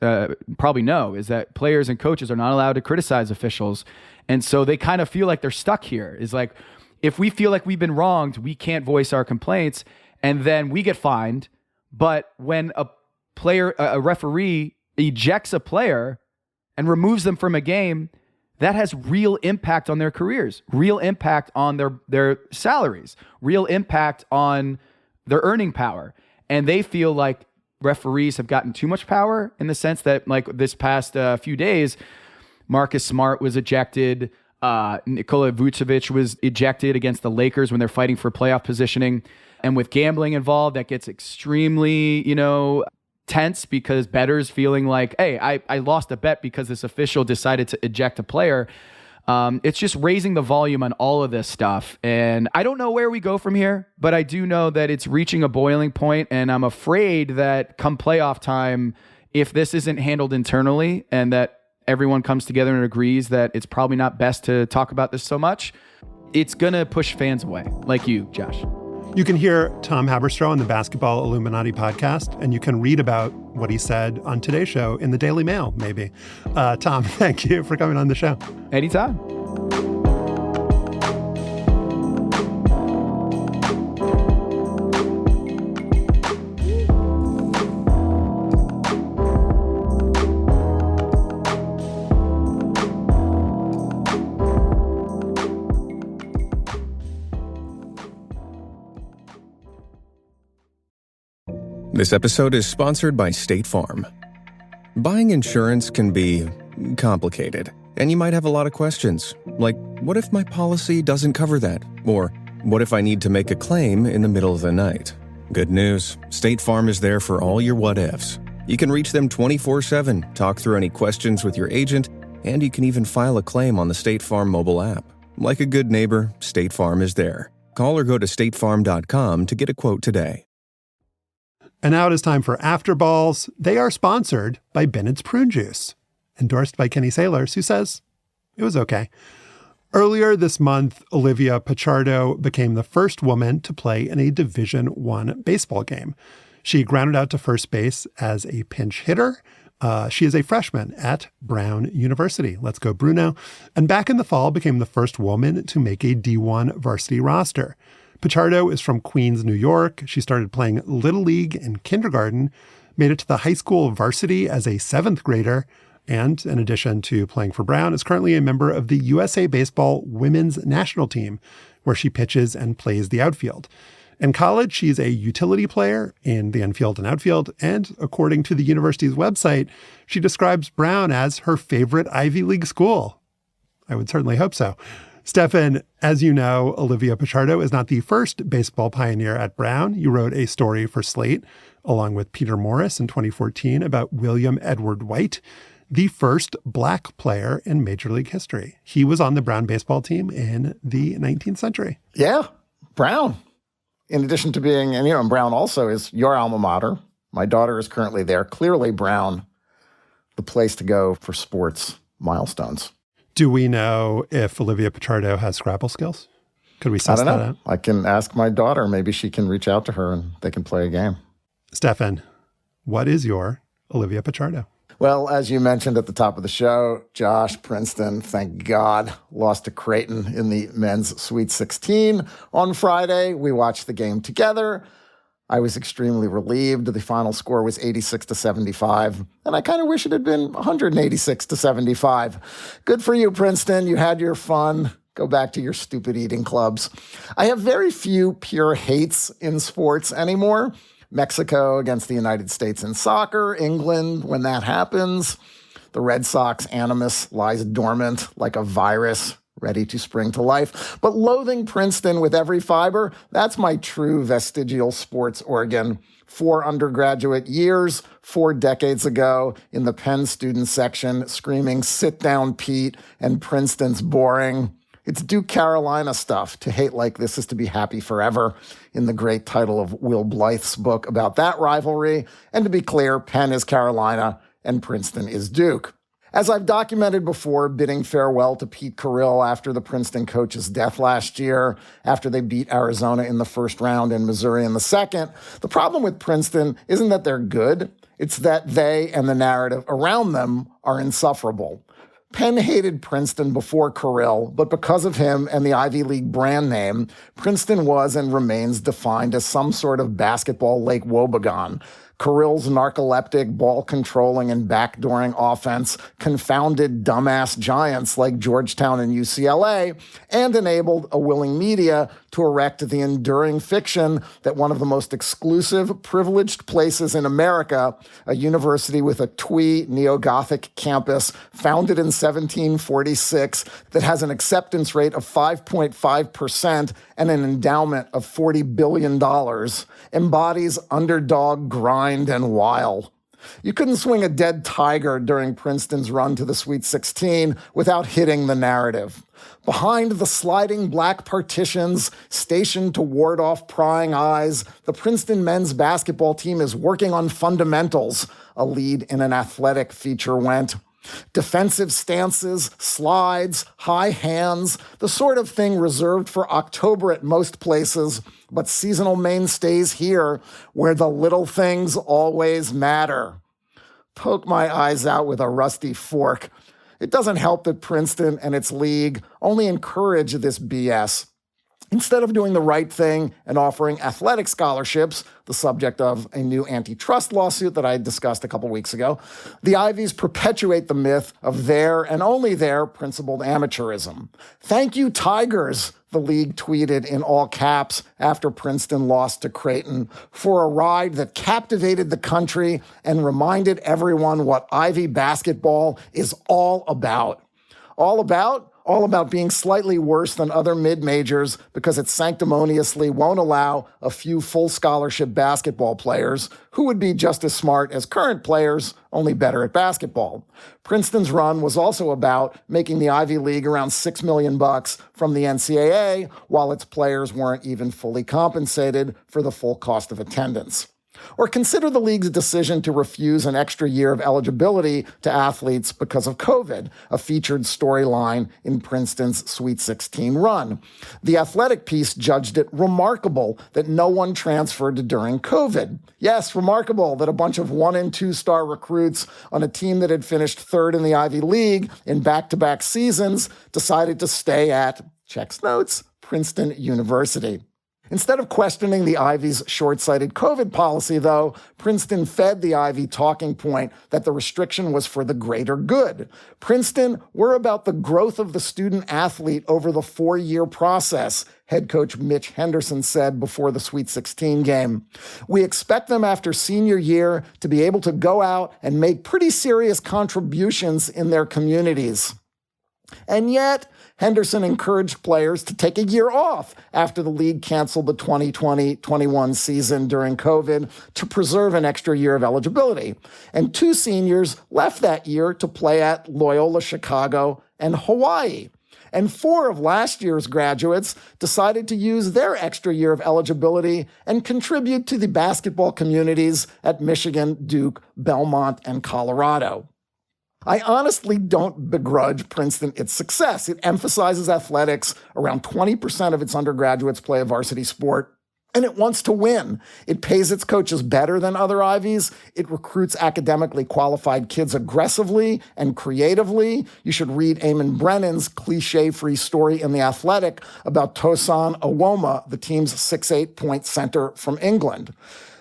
probably know, is that players and coaches are not allowed to criticize officials, and so they kind of feel like they're stuck here. Is like, if we feel like we've been wronged, we can't voice our complaints, and then we get fined. But when a referee ejects a player and removes them from a game, that has real impact on their careers, real impact on their salaries, real impact on their earning power. And they feel like referees have gotten too much power, in the sense that, like, this past few days, Marcus Smart was ejected. Nikola Vucevic was ejected against the Lakers when they're fighting for playoff positioning. And with gambling involved, that gets extremely, tense because bettors feeling like, hey, I lost a bet because this official decided to eject a player. It's just raising the volume on all of this stuff. And I don't know where we go from here, but I do know that it's reaching a boiling point, and I'm afraid that come playoff time, if this isn't handled internally and that everyone comes together and agrees that it's probably not best to talk about this so much, it's going to push fans away, like you, Josh. You can hear Tom Haberstroh on the Basketball Illuminati podcast, and you can read about what he said on today's show in the Daily Mail, maybe. Tom, thank you for coming on the show. Anytime. This episode is sponsored by State Farm. Buying insurance can be complicated, and you might have a lot of questions, like, what if my policy doesn't cover that? Or, what if I need to make a claim in the middle of the night? Good news, State Farm is there for all your what-ifs. You can reach them 24/7, talk through any questions with your agent, and you can even file a claim on the State Farm mobile app. Like a good neighbor, State Farm is there. Call or go to statefarm.com to get a quote today. And now it is time for Afterballs. They are sponsored by Bennett's Prune Juice, endorsed by Kenny Sailors, who says it was okay. Earlier this month, Olivia Pichardo became the first woman to play in a Division I baseball game. She grounded out to first base as a pinch hitter. She is a freshman at Brown University. Let's go, Bruno. And back in the fall, became the first woman to make a D1 varsity roster. Pichardo is from Queens, New York. She started playing Little League in kindergarten, made it to the high school varsity as a 7th grader, and in addition to playing for Brown, is currently a member of the USA Baseball women's national team, where she pitches and plays the outfield. In college, she's a utility player in the infield and outfield, and according to the university's website, she describes Brown as her favorite Ivy League school. I would certainly hope so. Stefan, as you know, Olivia Pichardo is not the first baseball pioneer at Brown. You wrote a story for Slate, along with Peter Morris in 2014, about William Edward White, the first Black player in Major League history. He was on the Brown baseball team in the 19th century. Yeah, Brown. In addition to being, and Brown also is your alma mater. My daughter is currently there. Clearly, Brown, the place to go for sports milestones. Do we know if Olivia Pichardo has Scrabble skills? Could we suss that out? I can ask my daughter. Maybe she can reach out to her and they can play a game. Stefan, what is your Olivia Pichardo? Well, as you mentioned at the top of the show, Josh, Princeton, thank God, lost to Creighton in the men's Sweet 16 on Friday. We watched the game together. I was extremely relieved. The final score was 86-75, and I kind of wish it had been 186-75. Good for you, Princeton. You had your fun. Go back to your stupid eating clubs. I have very few pure hates in sports anymore. Mexico against the United States in soccer, England when that happens. The Red Sox animus lies dormant like a virus ready to spring to life. But loathing Princeton with every fiber, that's my true vestigial sports organ. 4 undergraduate years, 4 decades ago, in the Penn student section, screaming, "Sit down, Pete," and Princeton's boring. It's Duke Carolina stuff. To hate like this is to be happy forever, in the great title of Will Blythe's book about that rivalry. And to be clear, Penn is Carolina and Princeton is Duke. As I've documented before, bidding farewell to Pete Carrill after the Princeton coach's death last year, after they beat Arizona in the first round and Missouri in the second, the problem with Princeton isn't that they're good. It's that they and the narrative around them are insufferable. Penn hated Princeton before Carrill, but because of him and the Ivy League brand name, Princeton was and remains defined as some sort of basketball Lake Wobegon. Carrill's narcoleptic, ball-controlling, and backdooring offense confounded dumbass giants like Georgetown and UCLA and enabled a willing media to erect the enduring fiction that one of the most exclusive, privileged places in America, a university with a twee neo-Gothic campus founded in 1746 that has an acceptance rate of 5.5% and an endowment of $40 billion, embodies underdog grind and wile. You couldn't swing a dead tiger during Princeton's run to the Sweet 16 without hitting the narrative. Behind the sliding black partitions stationed to ward off prying eyes, the Princeton men's basketball team is working on fundamentals, a lead in an athletic feature went. Defensive stances, slides, high hands, the sort of thing reserved for October at most places, but seasonal mainstays here, where the little things always matter. Poke my eyes out with a rusty fork. It doesn't help that Princeton and its league only encourage this BS. Instead of doing the right thing and offering athletic scholarships, the subject of a new antitrust lawsuit that I discussed a couple weeks ago, the Ivies perpetuate the myth of their and only their principled amateurism. Thank you, Tigers, the league tweeted in all caps after Princeton lost to Creighton, for a ride that captivated the country and reminded everyone what Ivy basketball is all about. All about being slightly worse than other mid-majors because it sanctimoniously won't allow a few full scholarship basketball players who would be just as smart as current players, only better at basketball. Princeton's run was also about making the Ivy League around $6 million from the NCAA, while its players weren't even fully compensated for the full cost of attendance. Or consider the league's decision to refuse an extra year of eligibility to athletes because of COVID, a featured storyline in Princeton's Sweet 16 run. The Athletic piece judged it remarkable that no one transferred during COVID. Yes, remarkable that a bunch of 1- and 2-star recruits on a team that had finished third in the Ivy League in back-to-back seasons decided to stay at, checks notes, Princeton University. Instead of questioning the Ivy's short-sighted COVID policy, though, Princeton fed the Ivy talking point that the restriction was for the greater good. Princeton, we're about the growth of the student-athlete over the 4-year process, head coach Mitch Henderson said before the Sweet 16 game. We expect them after senior year to be able to go out and make pretty serious contributions in their communities. And yet, Henderson encouraged players to take a year off after the league canceled the 2020-21 season during COVID to preserve an extra year of eligibility. And 2 seniors left that year to play at Loyola Chicago and Hawaii. And 4 of last year's graduates decided to use their extra year of eligibility and contribute to the basketball communities at Michigan, Duke, Belmont, and Colorado. I honestly don't begrudge Princeton its success. It emphasizes athletics. Around 20% of its undergraduates play a varsity sport, and it wants to win. It pays its coaches better than other Ivies. It recruits academically qualified kids aggressively and creatively. You should read Eamon Brennan's cliche-free story in The Athletic about Tosan Awoma, the team's 6'8" point center from England.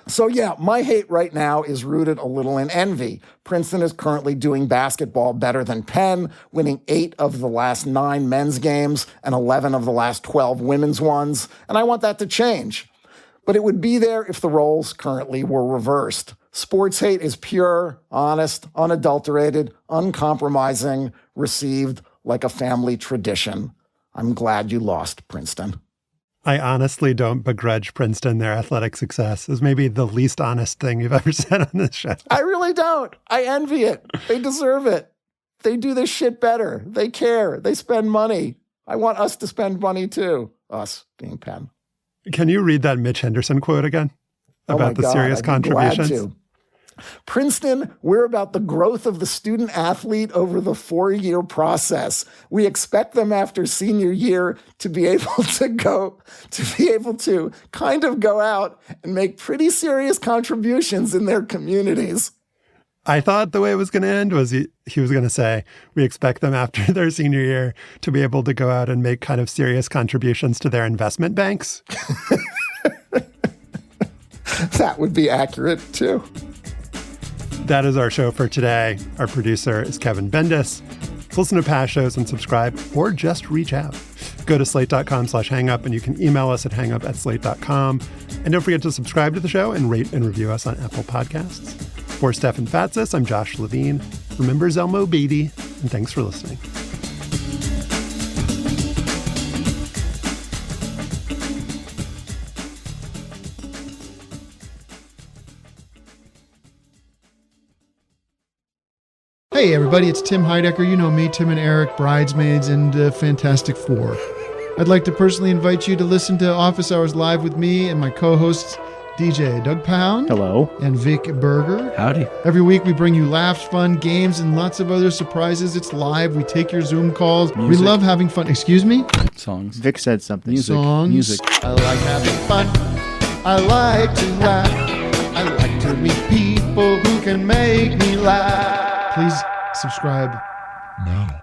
So yeah, my hate right now is rooted a little in envy. Princeton is currently doing basketball better than Penn, winning 8 of the last 9 men's games and 11 of the last 12 women's ones, and I want that to change. But it would be there if the roles currently were reversed. Sports hate is pure, honest, unadulterated, uncompromising, received like a family tradition. I'm glad you lost, Princeton. I honestly don't begrudge Princeton their athletic success. Is maybe the least honest thing you've ever said on this show. I really don't. I envy it. They deserve it. They do this shit better. They care. They spend money. I want us to spend money too. Us being Penn. Can you read that Mitch Henderson quote again? About the serious contributions? Glad to. Princeton, we're about the growth of the student-athlete over the 4-year process. We expect them after senior year to be able to kind of go out and make pretty serious contributions in their communities. I thought the way it was going to end was he was going to say, we expect them after their senior year to be able to go out and make kind of serious contributions to their investment banks. That would be accurate, too. That is our show for today. Our producer is Kevin Bendis. Listen to past shows and subscribe, or just reach out. Go to slate.com/hangup, and you can email us at hangup@slate.com. And don't forget to subscribe to the show and rate and review us on Apple Podcasts. For Stefan Fatsis, I'm Josh Levine. Remember Zelmo Beatty, and thanks for listening. Hey everybody, it's Tim Heidecker. You know me, Tim and Eric, Bridesmaids, and Fantastic Four. I'd like to personally invite you to listen to Office Hours Live with me and my co-hosts, DJ Doug Pound. Hello. And Vic Berger. Howdy. Every week we bring you laughs, fun, games, and lots of other surprises. It's live. We take your Zoom calls. Music. We love having fun. Excuse me? Songs. Vic said something. Songs. Music. I like having fun. I like to laugh. I like to meet people who can make me laugh. Please subscribe now.